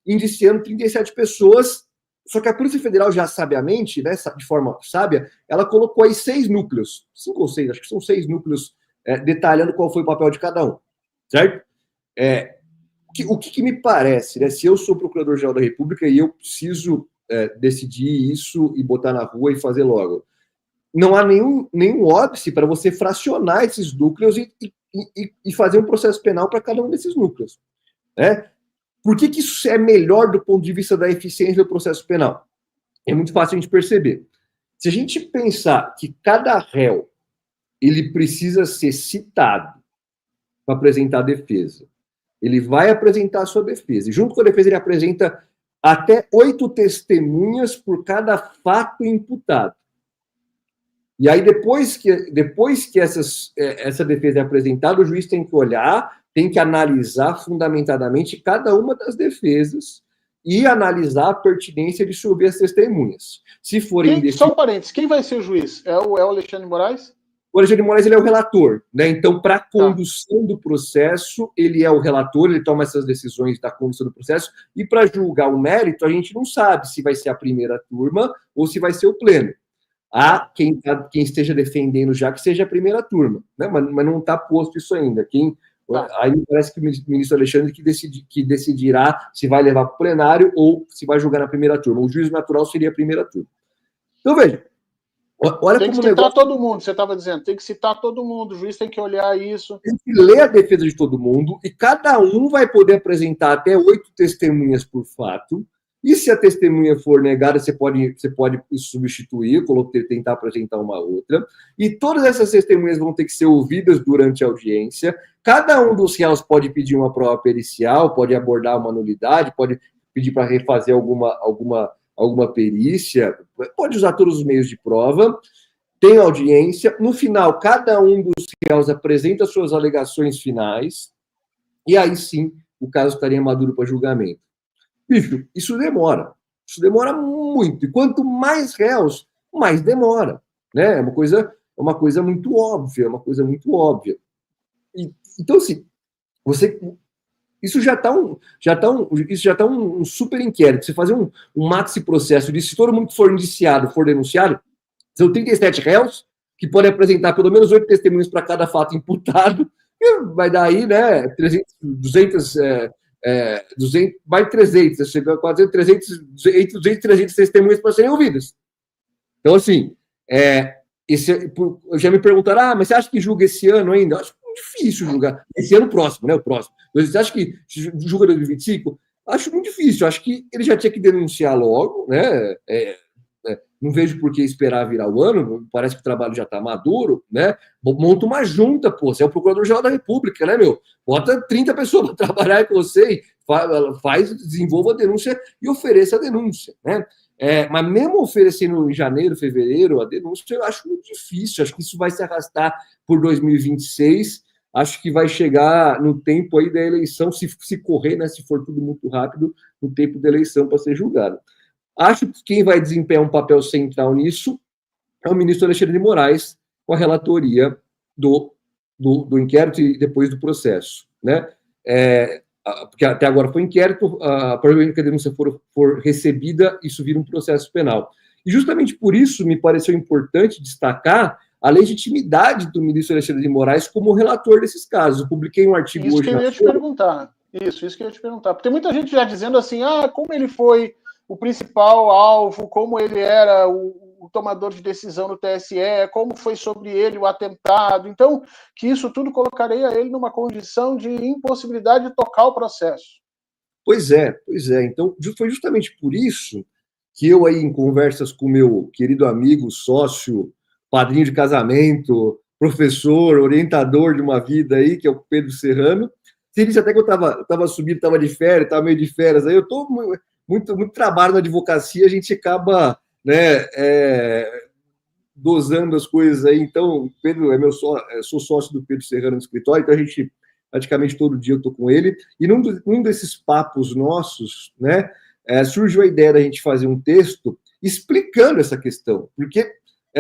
indiciando 37 pessoas. Só que a Polícia Federal já sabiamente, né, de forma sábia, ela colocou aí 6 núcleos, 5 ou 6, acho que são 6 núcleos, detalhando qual foi o papel de cada um. Certo? O que me parece, né? Se eu sou procurador-geral da República e eu preciso decidir isso e botar na rua e fazer logo, não há nenhum óbice para você fracionar esses núcleos e fazer um processo penal para cada um desses núcleos. Né? Por que isso é melhor do ponto de vista da eficiência do processo penal? É muito fácil a gente perceber. Se a gente pensar que cada réu ele precisa ser citado para apresentar a defesa. Ele vai apresentar a sua defesa. E junto com a defesa, ele apresenta até 8 testemunhas por cada fato imputado. E aí, depois que essa defesa é apresentada, o juiz tem que olhar, tem que analisar fundamentadamente cada uma das defesas e analisar a pertinência de subir as testemunhas. Se forem só um parênteses, quem vai ser o juiz? É o Alexandre de Moraes? O Alexandre de Moraes ele é o relator, né? Então, para a condução do processo, ele é o relator, ele toma essas decisões da condução do processo, e para julgar o mérito, a gente não sabe se vai ser a primeira turma ou se vai ser o pleno. Há quem esteja defendendo já que seja a primeira turma, né? Mas não está posto isso ainda. Aí parece que o ministro Alexandre que decidirá se vai levar para o plenário ou se vai julgar na primeira turma. O juízo natural seria a primeira turma. Então, veja. Olha tem que citar todo mundo, você estava dizendo, tem que citar todo mundo, o juiz tem que olhar isso. Tem que ler a defesa de todo mundo e cada um vai poder apresentar até 8 testemunhas por fato. E se a testemunha for negada, você pode substituir, tentar apresentar uma outra. E todas essas testemunhas vão ter que ser ouvidas durante a audiência. Cada um dos réus pode pedir uma prova pericial, pode abordar uma nulidade, pode pedir para refazer alguma perícia, pode usar todos os meios de prova, tem audiência, no final, cada um dos réus apresenta suas alegações finais, e aí sim, o caso estaria maduro para julgamento. Bicho, isso demora muito, e quanto mais réus, mais demora, né? É uma coisa muito óbvia, então, assim, isso já está um super inquérito. Você fazer um maxi processo de se todo mundo que for indiciado for denunciado, são 37 réus que podem apresentar pelo menos 8 testemunhas para cada fato imputado, e vai dar aí, né, 200, vai 300, chega a quase 300 e 300 testemunhas para serem ouvidas. Então, assim, já me perguntaram, mas você acha que julga esse ano ainda? Eu acho difícil julgar. Esse ano próximo, né? O próximo. Você acha que julga 2025? Acho muito difícil. Acho que ele já tinha que denunciar logo, né? Não vejo por que esperar virar o ano. Parece que o trabalho já está maduro, né? Monta uma junta, pô. Você é o Procurador-Geral da República, né, meu? Bota 30 pessoas para trabalhar com você e desenvolva a denúncia e ofereça a denúncia, né? Mas mesmo oferecendo em janeiro, fevereiro, a denúncia, eu acho muito difícil. Acho que isso vai se arrastar por 2026. Acho que vai chegar no tempo aí da eleição, se correr, né, se for tudo muito rápido, no tempo da eleição para ser julgado. Acho que quem vai desempenhar um papel central nisso é o ministro Alexandre de Moraes, com a relatoria do inquérito e depois do processo, né? Porque até agora foi inquérito, a partir que a denúncia for recebida, isso vira um processo penal. E justamente por isso me pareceu importante destacar a legitimidade do ministro Alexandre de Moraes como relator desses casos. Eu publiquei um artigo isso hoje que eu ia te perguntar. Isso que eu ia te perguntar. Porque tem muita gente já dizendo assim, como ele foi o principal alvo, como ele era o tomador de decisão no TSE, como foi sobre ele o atentado. Então, que isso tudo colocaria ele numa condição de impossibilidade de tocar o processo. Pois é. Então, foi justamente por isso que eu aí, em conversas com meu querido amigo, sócio, padrinho de casamento, professor, orientador de uma vida aí, que é o Pedro Serrano, ele disse até que eu estava subindo, estava de férias, estava meio de férias, aí eu estou muito trabalho na advocacia, a gente acaba, né, dosando as coisas aí. Então, o Pedro sou sócio do Pedro Serrano no escritório, então a gente, praticamente todo dia eu estou com ele, e num desses papos nossos, né, surgiu a ideia da gente fazer um texto explicando essa questão, porque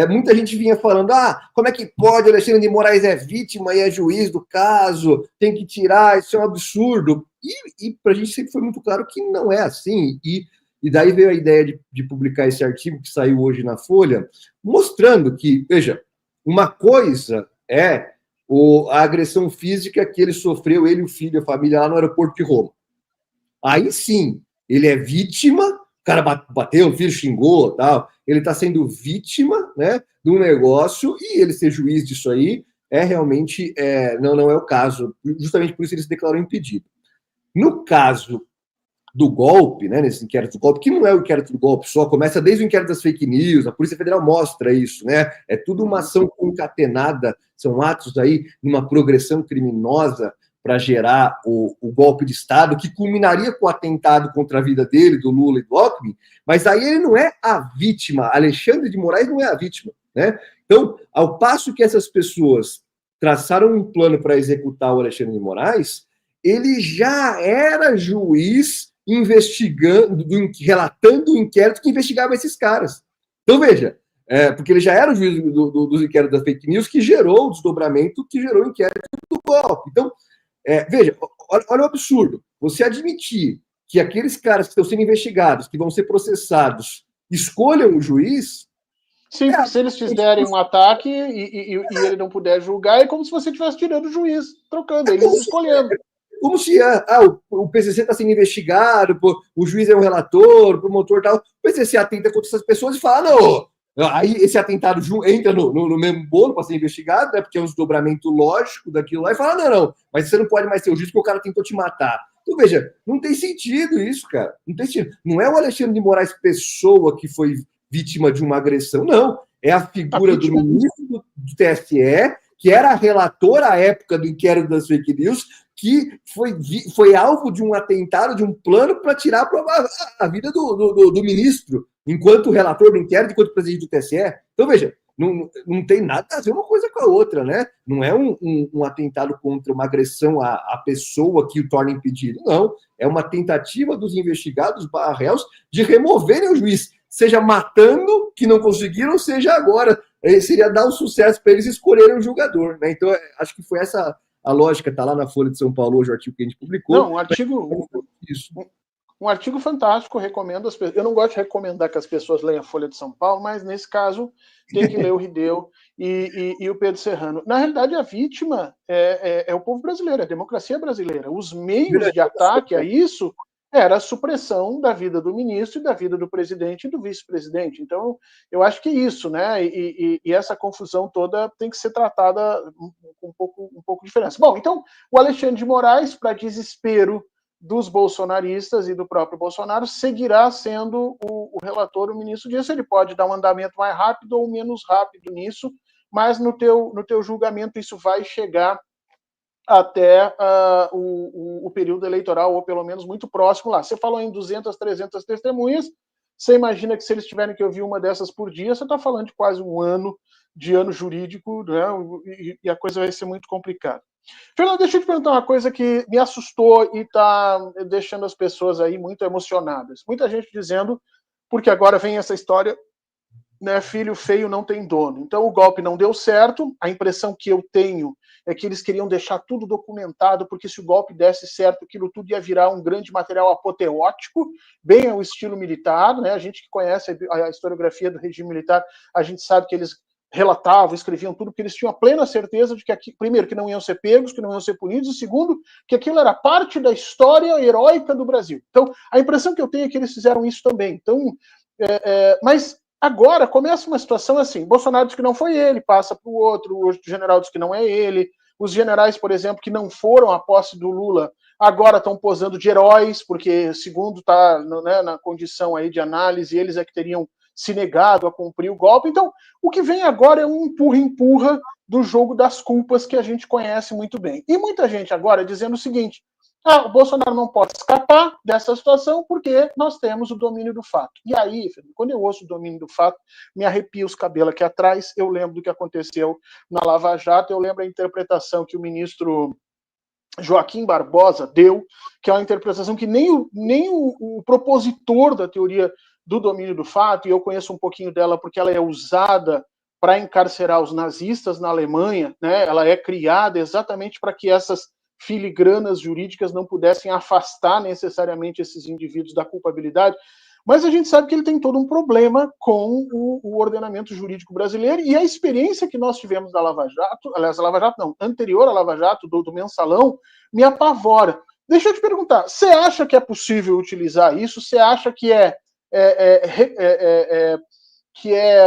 muita gente vinha falando, como é que pode, Alexandre de Moraes é vítima e é juiz do caso, tem que tirar, isso é um absurdo. E para a gente sempre foi muito claro que não é assim. E daí veio a ideia de publicar esse artigo que saiu hoje na Folha, mostrando que, veja, uma coisa é a agressão física que ele sofreu, ele e o filho, a família, lá no aeroporto de Roma. Aí sim, ele é vítima, o cara bateu, o filho xingou, tal. Ele está sendo vítima, né, de um negócio, e ele ser juiz disso aí realmente não é o caso. Justamente por isso ele se declarou impedido. No caso do golpe, né, nesse inquérito do golpe, que não é o inquérito do golpe só, começa desde o inquérito das fake news, a Polícia Federal mostra isso, né? É tudo uma ação concatenada, são atos aí numa progressão criminosa para gerar o golpe de Estado, que culminaria com o atentado contra a vida dele, do Lula e do Alckmin, mas aí ele não é a vítima, Alexandre de Moraes não é a vítima, né? Então, ao passo que essas pessoas traçaram um plano para executar o Alexandre de Moraes, ele já era juiz investigando, relatando o inquérito que investigava esses caras. Então, veja, porque ele já era o juiz dos inquéritos da fake news que gerou o desdobramento, que gerou o inquérito do golpe. Então, veja, olha o absurdo. Você admitir que aqueles caras que estão sendo investigados, que vão ser processados, escolham o juiz. Sim, porque se eles fizerem um ataque e ele não puder julgar, é como se você estivesse tirando o juiz, trocando, eles escolhendo. Como se o PCC está sendo investigado, o juiz é um relator, o promotor e tal. O PCC atenta contra essas pessoas e fala, não, aí esse atentado entra no mesmo bolo para ser investigado, né, porque é um desdobramento lógico daquilo lá, e fala, não, mas você não pode mais ser o juiz porque o cara tentou te matar. Então, veja, não tem sentido isso, cara. Não tem sentido. Não é o Alexandre de Moraes pessoa que foi vítima de uma agressão, não. É a figura do ministro do TSE, que era relator à época do inquérito das fake news, que foi alvo de um atentado, de um plano para tirar a vida do ministro, enquanto relator do inquérito, enquanto presidente do TSE. Então, veja, não tem nada a ver uma coisa com a outra, né? Não é um atentado contra uma agressão à pessoa que o torna impedido, não. É uma tentativa dos investigados /réus de removerem o juiz, seja matando, que não conseguiram, seja agora. Seria dar um sucesso para eles escolherem o julgador, né? Então, acho que foi essa a lógica, está lá na Folha de São Paulo hoje, o artigo que a gente publicou. Não, um artigo fantástico, recomendo as pessoas. Eu não gosto de recomendar que as pessoas leiam a Folha de São Paulo, mas nesse caso tem que ler o Rideu e o Pedro Serrano. Na realidade, a vítima é o povo brasileiro, é a democracia brasileira. Os meios de ataque a isso era a supressão da vida do ministro e da vida do presidente e do vice-presidente. Então, eu acho que é isso, né? E essa confusão toda tem que ser tratada com um pouco de diferença. Bom, então, o Alexandre de Moraes, para desespero dos bolsonaristas e do próprio Bolsonaro, seguirá sendo o relator, o ministro disso. Ele pode dar um andamento mais rápido ou menos rápido nisso, mas no teu julgamento isso vai chegar até o período eleitoral, ou pelo menos muito próximo lá. Você falou em 200, 300 testemunhas, você imagina que se eles tiverem que ouvir uma dessas por dia, você está falando de quase um ano de ano jurídico, né? E a coisa vai ser muito complicada. Fernando, deixa eu te perguntar uma coisa que me assustou e está deixando as pessoas aí muito emocionadas. Muita gente dizendo, porque agora vem essa história né, filho feio não tem dono. Então o golpe não deu certo, a impressão que eu tenho é que eles queriam deixar tudo documentado, porque se o golpe desse certo, aquilo tudo ia virar um grande material apoteótico, bem ao estilo militar, né? A gente que conhece a historiografia do regime militar, a gente sabe que eles relatavam, escreviam tudo, porque eles tinham a plena certeza de que, primeiro, que não iam ser pegos, que não iam ser punidos, e segundo, que aquilo era parte da história heróica do Brasil. Então, a impressão que eu tenho é que eles fizeram isso também. Então, mas agora começa uma situação assim, Bolsonaro diz que não foi ele, passa para o outro, o general diz que não é ele, os generais, por exemplo, que não foram à posse do Lula, agora estão posando de heróis, porque segundo está, né, na condição aí de análise, eles é que teriam se negado a cumprir o golpe. Então, o que vem agora é um empurra-empurra do jogo das culpas que a gente conhece muito bem. E muita gente agora dizendo o seguinte, o Bolsonaro não pode escapar dessa situação porque nós temos o domínio do fato. E aí, quando eu ouço o domínio do fato, me arrepia os cabelos aqui atrás, eu lembro do que aconteceu na Lava Jato, eu lembro a interpretação que o ministro Joaquim Barbosa deu, que é uma interpretação que nem o propositor da teoria do domínio do fato, e eu conheço um pouquinho dela porque ela é usada para encarcerar os nazistas na Alemanha, né? Ela é criada exatamente para que essas filigranas jurídicas não pudessem afastar necessariamente esses indivíduos da culpabilidade, mas a gente sabe que ele tem todo um problema com o ordenamento jurídico brasileiro e a experiência que nós tivemos da Lava Jato, aliás, a Lava Jato não, anterior à Lava Jato, do mensalão, me apavora. Deixa eu te perguntar, você acha que é possível utilizar isso? Você acha que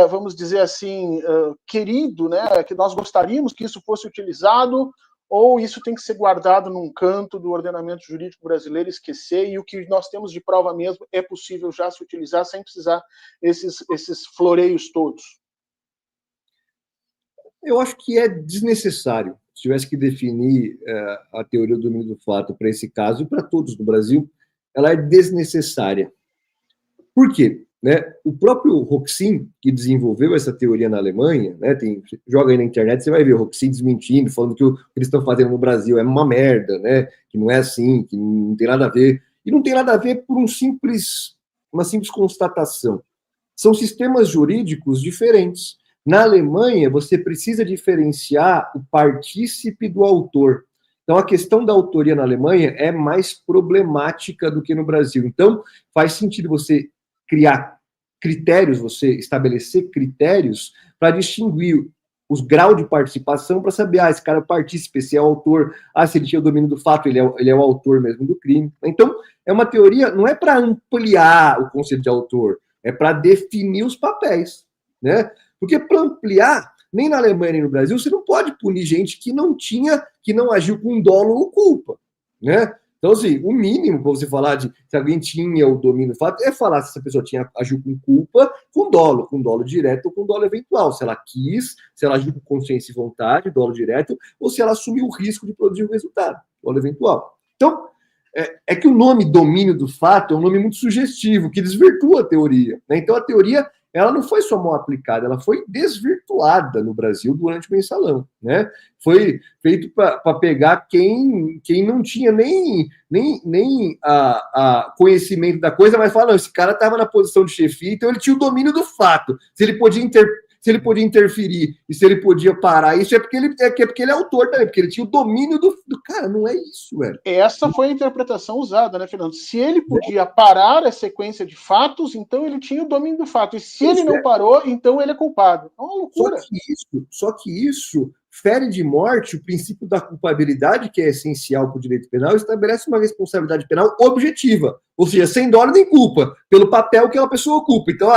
vamos dizer assim, querido, né? Que nós gostaríamos que isso fosse utilizado, ou isso tem que ser guardado num canto do ordenamento jurídico brasileiro, esquecer, e o que nós temos de prova mesmo é possível já se utilizar sem precisar esses floreios todos? Eu acho que é desnecessário. Se tivesse que definir a teoria do domínio do fato para esse caso e para todos no Brasil, ela é desnecessária. Por quê? Né? O próprio Roxin, que desenvolveu essa teoria na Alemanha, né, joga aí na internet, você vai ver o Roxin desmentindo, falando que o que eles estão fazendo no Brasil é uma merda, né, que não é assim, que não tem nada a ver. E não tem nada a ver por uma simples constatação. São sistemas jurídicos diferentes. Na Alemanha, você precisa diferenciar o partícipe do autor. Então, a questão da autoria na Alemanha é mais problemática do que no Brasil. Então, faz sentido você criar critérios, você estabelecer critérios para distinguir os graus de participação, para saber, esse cara é partícipe, esse é o autor, se ele tinha o domínio do fato, ele é o autor mesmo do crime. Então, é uma teoria, não é para ampliar o conceito de autor, é para definir os papéis, né? Porque para ampliar, nem na Alemanha nem no Brasil, você não pode punir gente que não agiu com dolo ou culpa, né? Então, assim, o mínimo para você falar de se alguém tinha o domínio do fato é falar se essa pessoa agiu com culpa, com dolo direto ou com dolo eventual. Se ela quis, se ela agiu com consciência e vontade, dolo direto, ou se ela assumiu o risco de produzir o resultado, dolo eventual. Então, é que o nome domínio do fato é um nome muito sugestivo, que desvirtua a teoria, né? Então, a teoria ela não foi só mal aplicada, ela foi desvirtuada no Brasil durante o mensalão, né? Foi feito para pegar quem não tinha nem a conhecimento da coisa, mas fala, não, esse cara estava na posição de chefia, então ele tinha o domínio do fato. Se ele podia interferir e se ele podia parar, isso é porque ele é autor também, porque ele tinha o domínio do cara, não é isso, velho. Essa foi a interpretação usada, né, Fernando? Se ele podia parar a sequência de fatos, então ele tinha o domínio do fato. E se ele não parou, então ele é culpado. É uma loucura. Só que isso fere de morte o princípio da culpabilidade, que é essencial para o direito penal, e estabelece uma responsabilidade penal objetiva, ou seja, sem dolo nem culpa, pelo papel que uma pessoa ocupa. Então,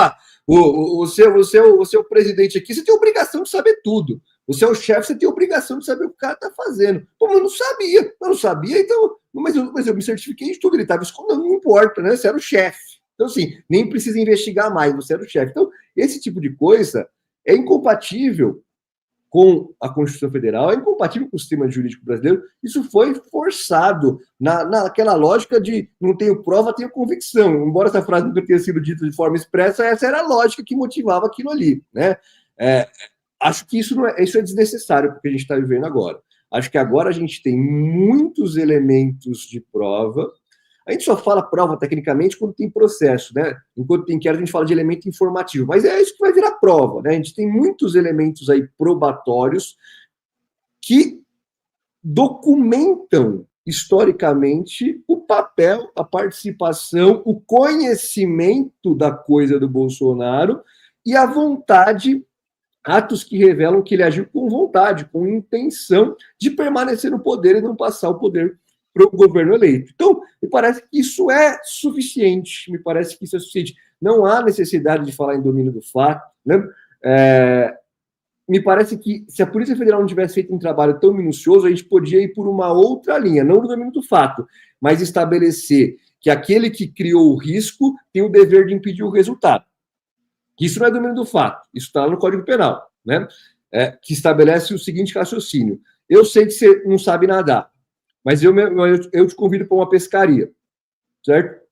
você é o presidente aqui, você tem a obrigação de saber tudo. Você é o chefe, você tem a obrigação de saber o que o cara está fazendo. Pô, mas eu não sabia, então. Mas eu me certifiquei de tudo, ele estava escondendo, não importa, né? Você era o chefe. Então, assim, nem precisa investigar mais, você era o chefe. Então, esse tipo de coisa é incompatível com a Constituição Federal, é incompatível com o sistema jurídico brasileiro. Isso foi forçado naquela lógica de não tenho prova, tenho convicção. Embora essa frase nunca tenha sido dita de forma expressa, essa era a lógica que motivava aquilo ali, né? Acho que isso é desnecessário porque a gente está vivendo agora. Acho que agora a gente tem muitos elementos de prova, A gente só fala prova tecnicamente quando tem processo, né? Enquanto tem inquérito, a gente fala de elemento informativo, mas é isso que vai virar prova, né? A gente tem muitos elementos aí probatórios que documentam historicamente o papel, a participação, o conhecimento da coisa do Bolsonaro e a vontade, atos que revelam que ele agiu com vontade, com intenção de permanecer no poder e não passar o poder para o governo eleito. Então, me parece que isso é suficiente, me parece que isso é suficiente. Não há necessidade de falar em domínio do fato, né? Me parece que se a Polícia Federal não tivesse feito um trabalho tão minucioso, a gente podia ir por uma outra linha, não no domínio do fato, mas estabelecer que aquele que criou o risco tem o dever de impedir o resultado. Isso não é domínio do fato, isso está lá no Código Penal, né? Que estabelece o seguinte raciocínio. Eu sei que você não sabe nadar, mas eu te convido para uma pescaria, certo?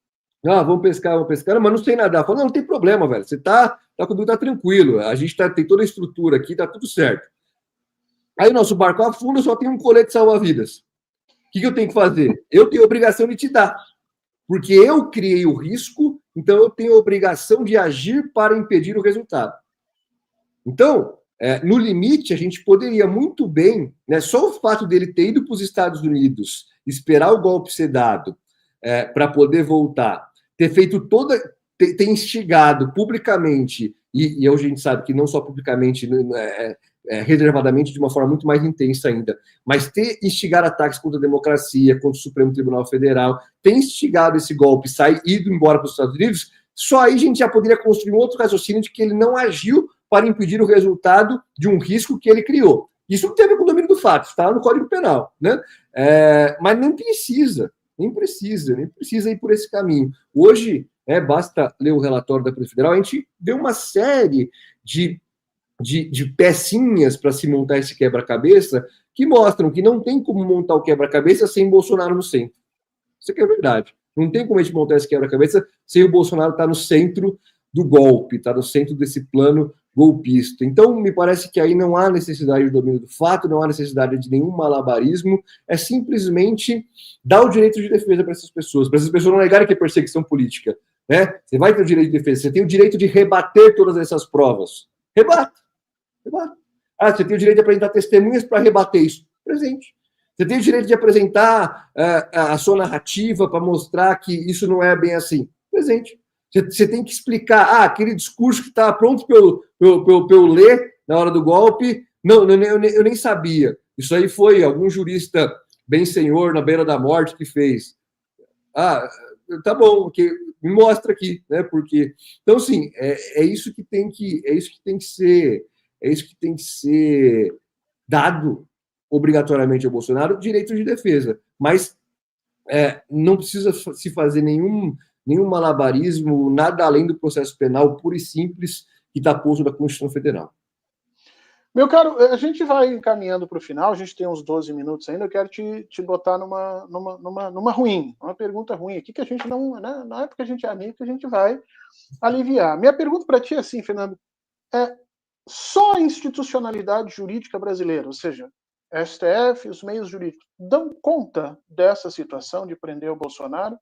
Ah, vamos pescar, mas não sei nadar. Fala, não tem problema, velho. Você tá comigo, tá tranquilo. A gente tem toda a estrutura aqui, tá tudo certo. Aí o nosso barco afunda, só tem um colete salva-vidas. O que eu tenho que fazer? Eu tenho a obrigação de te dar. Porque eu criei o risco, então eu tenho a obrigação de agir para impedir o resultado. Então, no limite, a gente poderia muito bem, né, só o fato dele ter ido para os Estados Unidos, esperar o golpe ser dado para poder voltar, ter feito ter instigado publicamente, e hoje a gente sabe que não só publicamente, reservadamente, de uma forma muito mais intensa ainda, mas ter instigado ataques contra a democracia, contra o Supremo Tribunal Federal, ter instigado esse golpe, ido embora para os Estados Unidos, só aí a gente já poderia construir um outro raciocínio de que ele não agiu para impedir o resultado de um risco que ele criou. Isso não tem a ver com o domínio do fato, está no Código Penal, né? Mas nem precisa ir por esse caminho. Hoje, basta ler o relatório da Polícia Federal, a gente vê uma série de pecinhas para se montar esse quebra-cabeça que mostram que não tem como montar o quebra-cabeça sem Bolsonaro no centro. Isso aqui é verdade. Não tem como a gente montar esse quebra-cabeça sem o Bolsonaro estar no centro do golpe, está no centro desse plano golpista. Então, me parece que aí não há necessidade de domínio do fato, não há necessidade de nenhum malabarismo, é simplesmente dar o direito de defesa para essas pessoas não negarem que é perseguição política, né? Você vai ter o direito de defesa, você tem o direito de rebater todas essas provas. Rebata. Ah, você tem o direito de apresentar testemunhas para rebater isso. Presente. Você tem o direito de apresentar a sua narrativa para mostrar que isso não é bem assim. Presente. Você tem que explicar, aquele discurso que estava pronto para eu ler na hora do golpe, não, eu nem sabia. Isso aí foi algum jurista bem senhor na beira da morte que fez. Tá bom, que me mostra aqui, né? Porque então, sim, é isso que tem que ser dado obrigatoriamente ao Bolsonaro, direito de defesa. Mas não precisa se fazer nenhum malabarismo, nada além do processo penal puro e simples que está posto da Constituição Federal. Meu caro, a gente vai encaminhando para o final, a gente tem uns 12 minutos ainda, eu quero te botar numa ruim, uma pergunta ruim aqui, que a gente não é porque a gente é amigo que a gente vai aliviar. Minha pergunta para ti é assim, Fernando, só a institucionalidade jurídica brasileira, ou seja, STF e os meios jurídicos, dão conta dessa situação de prender o Bolsonaro?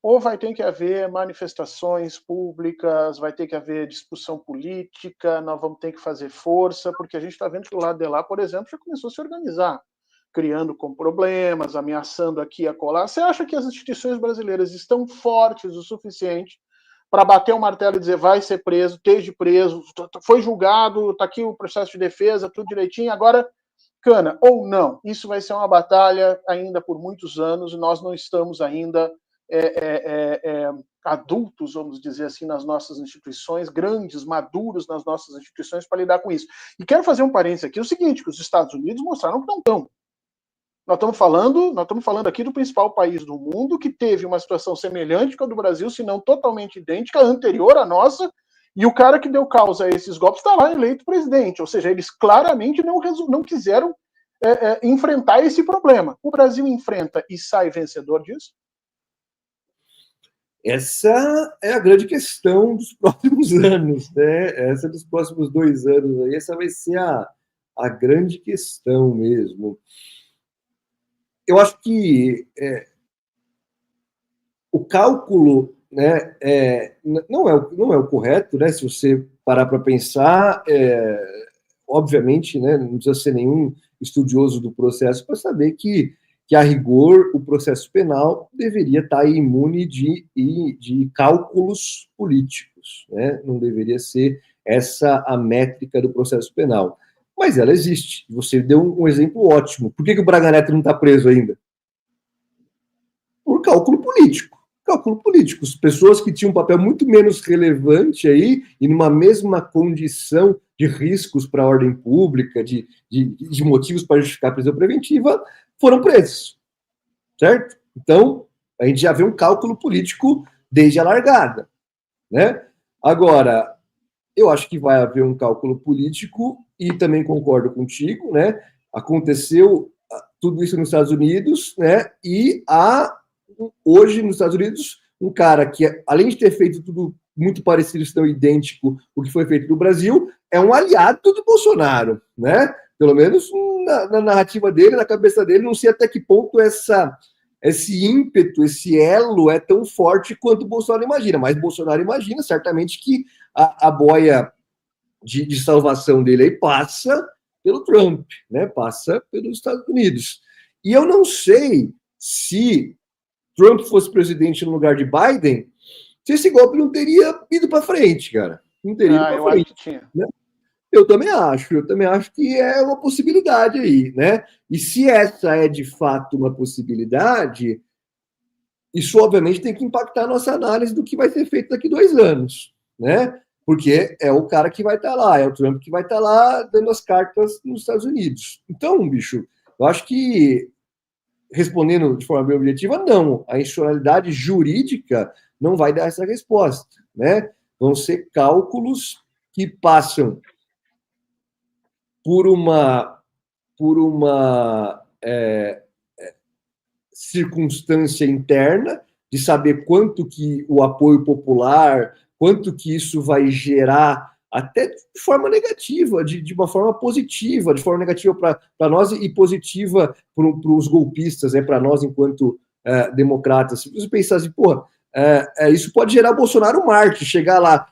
Ou vai ter que haver manifestações públicas, vai ter que haver discussão política, nós vamos ter que fazer força, porque a gente está vendo que o lado de lá, por exemplo, já começou a se organizar, criando com problemas, ameaçando aqui e acolá. Você acha que as instituições brasileiras estão fortes o suficiente para bater o martelo e dizer vai ser preso, esteja preso, foi julgado, está aqui o processo de defesa, tudo direitinho, agora cana, ou não? Isso vai ser uma batalha ainda por muitos anos e nós não estamos ainda adultos, vamos dizer assim, nas nossas instituições, grandes, maduros nas nossas instituições para lidar com isso. E quero fazer um parênteses aqui, o seguinte, que os Estados Unidos mostraram que não estão. Nós estamos falando aqui do principal país do mundo que teve uma situação semelhante com a do Brasil, se não totalmente idêntica, anterior à nossa, e o cara que deu causa a esses golpes está lá eleito presidente. Ou seja, eles claramente não quiseram enfrentar esse problema. O Brasil enfrenta e sai vencedor disso? Essa é a grande questão dos próximos anos, né? Essa dos próximos 2 anos aí, essa vai ser a grande questão mesmo. Eu acho que o cálculo, né, não é o correto, né? Se você parar para pensar, obviamente, né, não precisa ser nenhum estudioso do processo para saber que, a rigor, o processo penal deveria estar imune de cálculos políticos, né? Não deveria ser essa a métrica do processo penal. Mas ela existe. Você deu um exemplo ótimo. Por que o Braga Neto não está preso ainda? Por cálculo político. Cálculo político. As pessoas que tinham um papel muito menos relevante aí, e numa mesma condição de riscos para a ordem pública, de motivos para justificar a prisão preventiva, foram presos. Certo? Então, a gente já vê um cálculo político desde a largada. Né? Agora, eu acho que vai haver um cálculo político, e também concordo contigo, né? Aconteceu tudo isso nos Estados Unidos, né? E há hoje nos Estados Unidos um cara que, além de ter feito tudo muito parecido, se não idêntico o que foi feito no Brasil, é um aliado do Bolsonaro, né? Pelo menos na narrativa dele, na cabeça dele, não sei até que ponto esse ímpeto, esse elo é tão forte quanto o Bolsonaro imagina, mas Bolsonaro imagina certamente que a boia de salvação dele aí passa pelo Trump, né? Passa pelos Estados Unidos. E eu não sei se Trump fosse presidente no lugar de Biden, se esse golpe não teria ido para frente, cara. Não teria ido para frente. Acho que tinha. Né? Eu também acho que é uma possibilidade aí, né? E se essa é de fato uma possibilidade, isso obviamente tem que impactar a nossa análise do que vai ser feito daqui a 2 anos, né? Porque é o cara que vai estar lá, é o Trump que vai estar lá dando as cartas nos Estados Unidos. Então, bicho, eu acho que, respondendo de forma bem objetiva, não. A institucionalidade jurídica não vai dar essa resposta, né? Vão ser cálculos que passam por uma circunstância interna de saber quanto que o apoio popular, quanto que isso vai gerar, até de forma negativa, de uma forma positiva, de forma negativa para nós e positiva para os golpistas, né, para nós enquanto democratas. Se você pensar assim, porra, isso pode gerar Bolsonaro Marte, chegar lá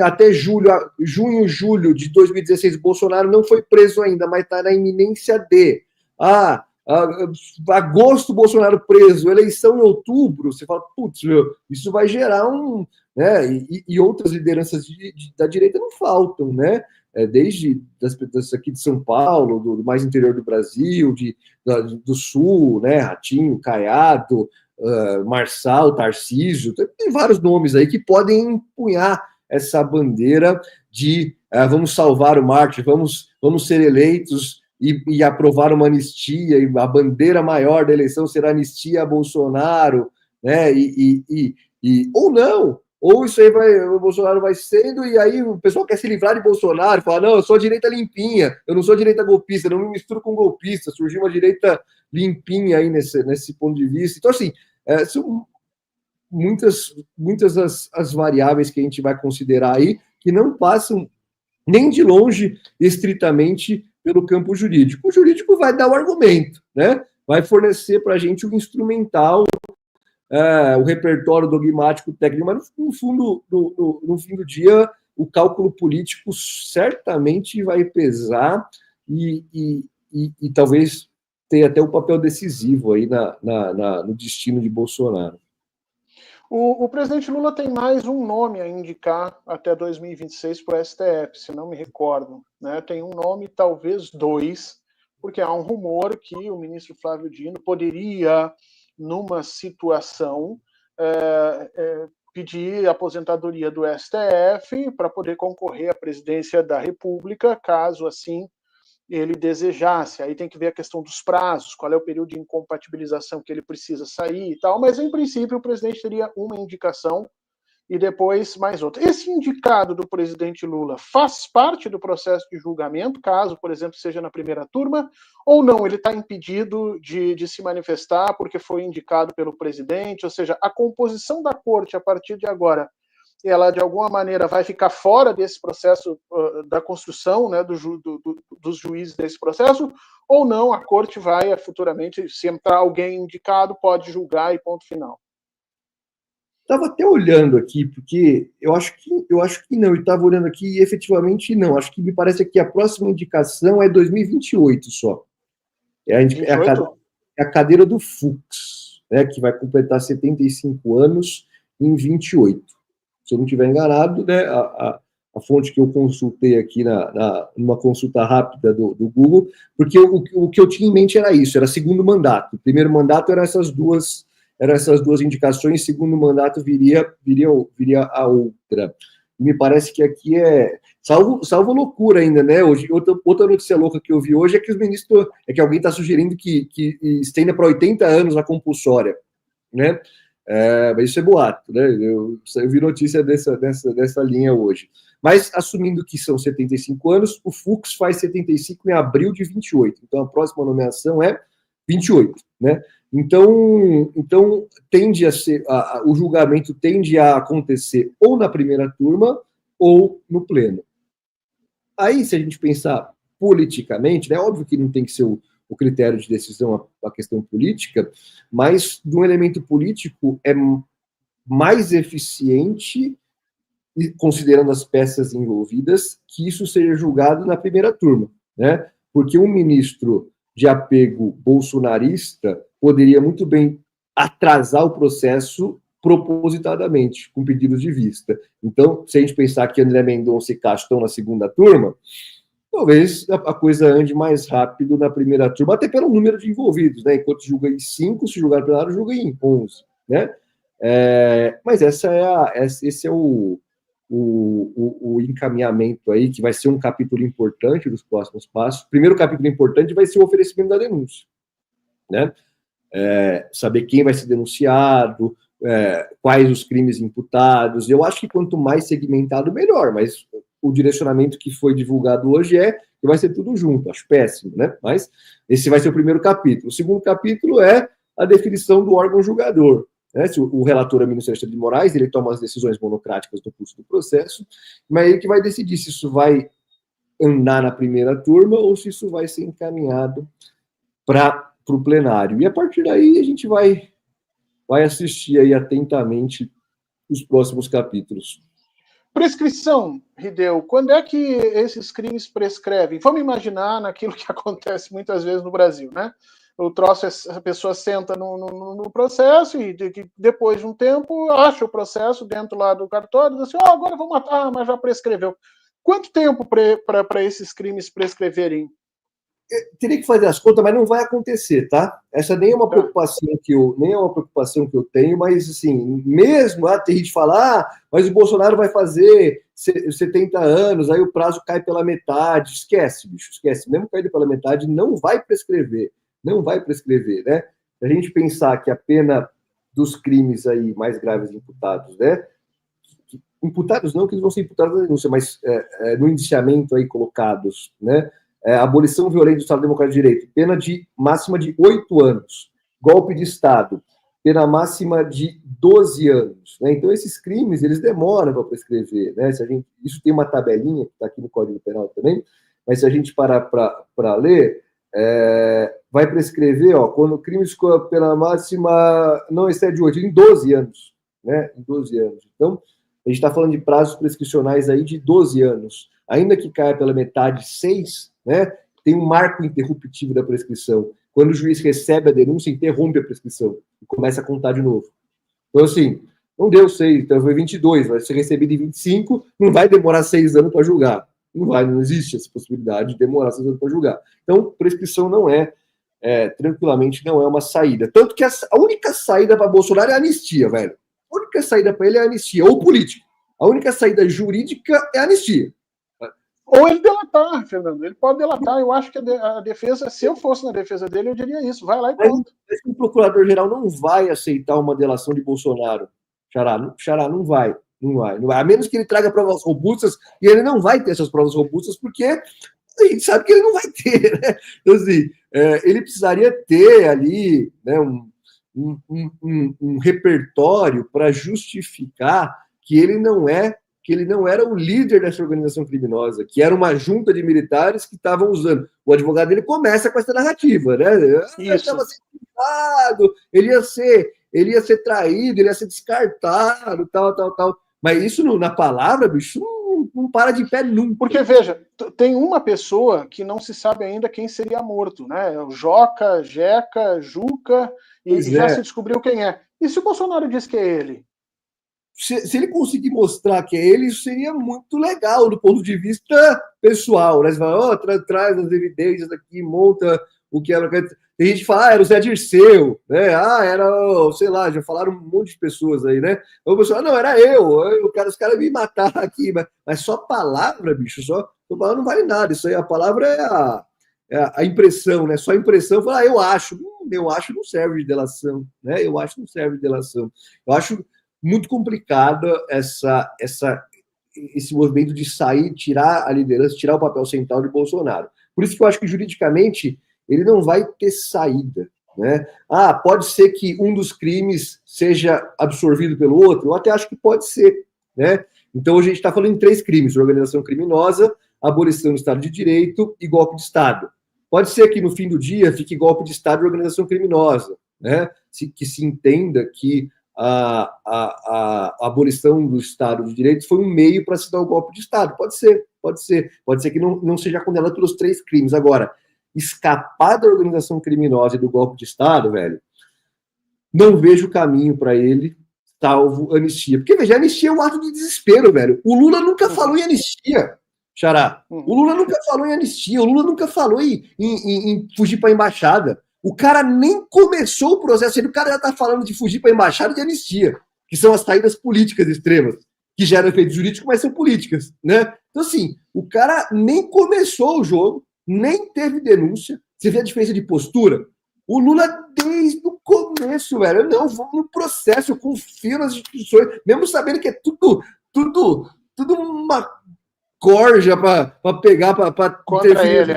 até junho, julho de 2016, Bolsonaro não foi preso ainda, mas está na iminência de agosto, Bolsonaro preso, eleição em outubro, você fala, putz, isso vai gerar né, e outras lideranças da direita não faltam, né? Desde das aqui de São Paulo, do mais interior do Brasil, do Sul, né? Ratinho, Caiado, Marçal, Tarcísio, tem vários nomes aí que podem empunhar essa bandeira de vamos salvar o Marte, vamos ser eleitos e aprovar uma anistia, e a bandeira maior da eleição será anistia a Bolsonaro, né? Ou não, ou isso aí o Bolsonaro vai sendo, e aí o pessoal quer se livrar de Bolsonaro, fala, não, eu sou a direita limpinha, eu não sou a direita golpista, não me misturo com golpista, surgiu uma direita limpinha aí nesse ponto de vista. Então, assim, são muitas as variáveis que a gente vai considerar aí, que não passam nem de longe estritamente pelo campo jurídico. O jurídico vai dar o argumento, né? Vai fornecer para a gente o instrumental, o repertório dogmático técnico, mas no fim do dia, o cálculo político certamente vai pesar e talvez tenha até um papel decisivo aí no destino de Bolsonaro. O presidente Lula tem mais um nome a indicar até 2026 para o STF, se não me recordo. Né? Tem um nome, talvez 2, porque há um rumor que o ministro Flávio Dino poderia, numa situação, pedir a aposentadoria do STF para poder concorrer à presidência da República, caso assim ele desejasse. Aí tem que ver a questão dos prazos, qual é o período de incompatibilização que ele precisa sair e tal, mas em princípio o presidente teria uma indicação e depois mais outra. Esse indicado do presidente Lula faz parte do processo de julgamento, caso, por exemplo, seja na primeira turma, ou não? Ele está impedido de se manifestar porque foi indicado pelo presidente, ou seja, a composição da corte a partir de agora, ela de alguma maneira vai ficar fora desse processo da construção, né, dos juízes desse processo, ou não, a corte vai futuramente, se entrar alguém indicado, pode julgar e ponto final. Estava até olhando aqui, porque eu acho que não, e estava olhando aqui e efetivamente não. Acho que me parece que a próxima indicação é 2028 só. É a cadeira do Fux, né, que vai completar 75 anos em 28. Se eu não estiver enganado, né, a fonte que eu consultei aqui numa consulta rápida do Google, porque o que eu tinha em mente era isso, era segundo mandato. O primeiro mandato eram essas duas indicações, segundo mandato viria a outra. E me parece que aqui salvo loucura ainda, né? Hoje, outra notícia louca que eu vi hoje é que que alguém está sugerindo que estenda para 80 anos a compulsória, né? Mas isso é boato, né? Eu vi notícia dessa linha hoje. Mas, assumindo que são 75 anos, o Fux faz 75 em abril de 28. Então, a próxima nomeação é 28, né? Então tende a ser, o julgamento tende a acontecer ou na primeira turma ou no pleno. Aí, se a gente pensar politicamente, né, óbvio que não tem que ser o critério de decisão a questão política, mas de um elemento político é mais eficiente, considerando as peças envolvidas, que isso seja julgado na primeira turma, né? Porque um ministro de apego bolsonarista poderia muito bem atrasar o processo propositadamente, com pedidos de vista. Então, se a gente pensar que André Mendonça e Castro estão na segunda turma, talvez a coisa ande mais rápido na primeira turma, até pelo número de envolvidos, né? Enquanto julga em 5, se julgar plenário, julga em 11, né? Mas esse é o encaminhamento aí, que vai ser um capítulo importante dos próximos passos. O primeiro capítulo importante vai ser o oferecimento da denúncia, né? Saber quem vai ser denunciado, quais os crimes imputados. Eu acho que quanto mais segmentado, melhor, mas o direcionamento que foi divulgado hoje que vai ser tudo junto. Acho péssimo, né? Mas esse vai ser o primeiro capítulo. O segundo capítulo é a definição do órgão julgador. Né? Se o relator é o ministro Alexandre de Moraes, ele toma as decisões monocráticas no curso do processo, mas ele que vai decidir se isso vai andar na primeira turma ou se isso vai ser encaminhado para o plenário. E a partir daí a gente vai assistir aí atentamente os próximos capítulos. Prescrição, Rideu, quando é que esses crimes prescrevem? Vamos imaginar naquilo que acontece muitas vezes no Brasil, né? O troço, a pessoa senta no processo e depois de um tempo acha o processo dentro lá do cartório e diz assim, agora vou matar, mas já prescreveu. Quanto tempo para esses crimes prescreverem? Teria que fazer as contas, mas não vai acontecer, tá? Essa nem é uma preocupação que eu tenho, mas assim, mesmo tem gente que fala, mas o Bolsonaro vai fazer 70 anos, aí o prazo cai pela metade. Esquece, bicho, esquece. Mesmo caído pela metade, não vai prescrever, né? Se a gente pensar que a pena dos crimes aí mais graves imputados, né? Imputados não, que eles vão ser imputados na denúncia, mas no indiciamento aí colocados, né? Abolição violenta do Estado Democrático de Direito, pena máxima de 8 anos. Golpe de Estado, pena máxima de 12 anos. Né? Então, esses crimes, eles demoram para prescrever. Né? Isso tem uma tabelinha, que está aqui no Código Penal também, mas se a gente parar para ler, vai prescrever, quando crimes com a pena máxima não excede 8, em 12 anos. Né? Em 12 anos. Então, a gente está falando de prazos prescricionais aí de 12 anos. Ainda que caia pela metade 6, né, tem um marco interruptivo da prescrição. Quando o juiz recebe a denúncia, interrompe a prescrição e começa a contar de novo. Então, assim, não deu 6, então foi 22, vai ser recebido em 25, não vai demorar 6 anos para julgar. Não existe essa possibilidade de demorar 6 anos para julgar. Então, prescrição tranquilamente não é uma saída. Tanto que a única saída para Bolsonaro é a anistia, velho. A única saída para ele é a anistia, ou política. A única saída jurídica é a anistia. Ou ele delatar, Fernando. Ele pode delatar. Eu acho que a defesa, se eu fosse na defesa dele, eu diria isso. Vai lá e pronto. Mas o procurador-geral não vai aceitar uma delação de Bolsonaro. Xará, não vai. A menos que ele traga provas robustas, e ele não vai ter essas provas robustas, porque a gente sabe que ele não vai ter. Né? Então, assim, ele precisaria ter ali, né, um repertório para justificar que ele não era o líder dessa organização criminosa, que era uma junta de militares que estavam usando. O advogado dele começa com essa narrativa, né? Ele estava sendo culpado, ele ia ser ele ia ser traído, ele ia ser descartado, tal. Mas isso na palavra, bicho, não para de pé nunca. Porque, veja, tem uma pessoa que não se sabe ainda quem seria morto, né? O Joca, Jeca, Juca, e já se descobriu quem é. E se o Bolsonaro diz que é ele? Se ele conseguir mostrar que é ele, isso seria muito legal do ponto de vista pessoal, né? Você fala, traz as evidências aqui, monta o que era. Tem gente que fala, era o Zé Dirceu, né? Era, sei lá, já falaram um monte de pessoas aí, né? O pessoal, não, era eu, os caras me mataram aqui, mas só palavra, bicho, só palavra não vale nada. Isso aí, a palavra é a impressão, né? Só a impressão, falar, eu acho não serve de delação, né? Eu acho não serve de delação. Eu acho muito complicado esse movimento de sair, tirar a liderança, tirar o papel central de Bolsonaro. Por isso que eu acho que juridicamente ele não vai ter saída, né? Pode ser que um dos crimes seja absorvido pelo outro, eu até acho que pode ser, né? Então a gente está falando em 3 crimes: organização criminosa, abolição do Estado de Direito e golpe de Estado. Pode ser que no fim do dia fique golpe de Estado e organização criminosa, né? Que se entenda que a abolição do Estado de Direito foi um meio para se dar o golpe de Estado. Pode ser que não seja condenado pelos 3 crimes. Agora, escapar da organização criminosa e do golpe de Estado, velho, não vejo caminho para ele, salvo anistia. Porque, veja, anistia é um ato de desespero, velho. O Lula nunca falou em anistia, Xará. O Lula nunca falou em anistia, o Lula nunca falou em fugir para a embaixada. O cara nem começou o processo, o cara já está falando de fugir para a embaixada e de anistia, que são as saídas políticas extremas, que geram efeitos jurídicos, mas são políticas, né? Então, assim, o cara nem começou o jogo, nem teve denúncia. Você vê a diferença de postura? O Lula, desde o começo, velho, eu não vou no processo, eu confio nas instituições, mesmo sabendo que é tudo uma corja para pegar, para contra ele,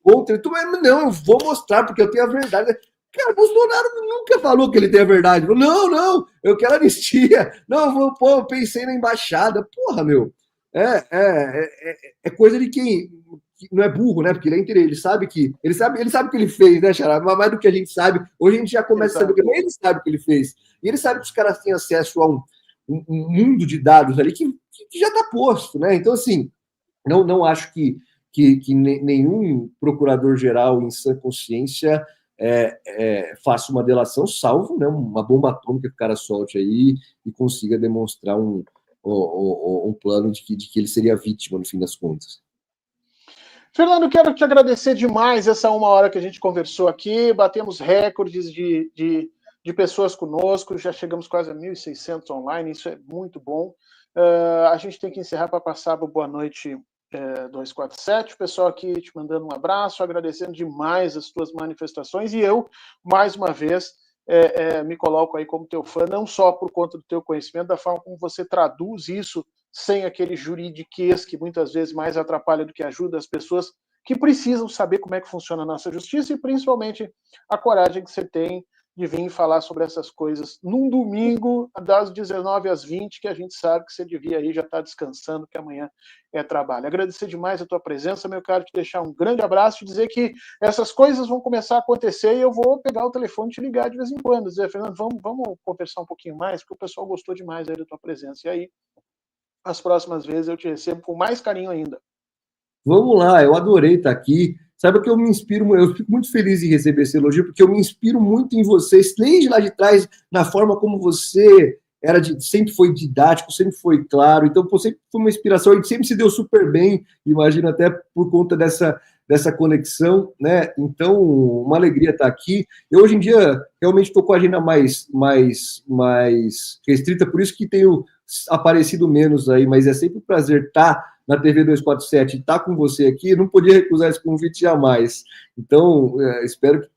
contra ele. Não, eu vou mostrar, porque eu tenho a verdade. Cara, Bolsonaro nunca falou que ele tem a verdade. Não, eu quero anistia. Não, eu pensei na embaixada. Porra, meu. É coisa de quem não é burro, né? Porque ele sabe o que ele fez, né, Xará? Mais do que a gente sabe. Hoje a gente já começa a saber que ele sabe o que ele fez. E ele sabe que os caras têm acesso a um mundo de dados ali que já está posto, né? Então, assim, não acho que nenhum procurador-geral em sã consciência faça uma delação, salvo, né, uma bomba atômica que o cara solte aí e consiga demonstrar um plano de que ele seria vítima, no fim das contas. Fernando, quero te agradecer demais essa 1 hora que a gente conversou aqui, batemos recordes de pessoas conosco, já chegamos quase a 1.600 online, isso é muito bom. A gente tem que encerrar para passar a boa noite 247, o pessoal aqui te mandando um abraço, agradecendo demais as tuas manifestações, e eu, mais uma vez, me coloco aí como teu fã, não só por conta do teu conhecimento, da forma como você traduz isso sem aquele juridiquês que muitas vezes mais atrapalha do que ajuda as pessoas que precisam saber como é que funciona a nossa justiça e principalmente a coragem que você tem de vir falar sobre essas coisas num domingo, das 19 às 20, que a gente sabe que você devia aí já estar descansando, que amanhã é trabalho. Agradecer demais a tua presença, meu caro, te deixar um grande abraço, te dizer que essas coisas vão começar a acontecer e eu vou pegar o telefone e te ligar de vez em quando, dizer, Fernando, vamos conversar um pouquinho mais, porque o pessoal gostou demais aí da tua presença. E aí, as próximas vezes eu te recebo com mais carinho ainda. Vamos lá, eu adorei estar aqui. Sabe que eu me inspiro, eu fico muito feliz em receber esse elogio, porque eu me inspiro muito em vocês, desde lá de trás, na forma como você sempre foi didático, sempre foi claro, então sempre foi uma inspiração, a gente sempre se deu super bem, imagino até por conta dessa conexão, né? Então, uma alegria estar aqui. Eu, hoje em dia, realmente estou com a agenda mais restrita, por isso que tenho aparecido menos aí, mas é sempre um prazer estar na TV 247 e estar com você aqui. Não podia recusar esse convite jamais. Então, espero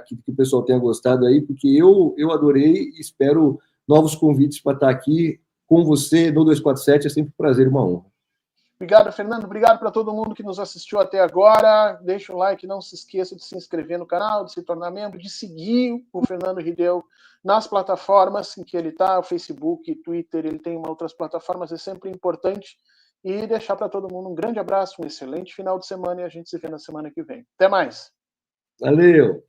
que o pessoal tenha gostado aí, porque eu adorei e espero novos convites para estar aqui com você no 247. É sempre um prazer e uma honra. Obrigado, Fernando. Obrigado para todo mundo que nos assistiu até agora. Deixa o like, não se esqueça de se inscrever no canal, de se tornar membro, de seguir o Fernando Rideu nas plataformas em que ele está, o Facebook, Twitter, ele tem outras plataformas, é sempre importante. E deixar para todo mundo um grande abraço, um excelente final de semana e a gente se vê na semana que vem. Até mais. Valeu!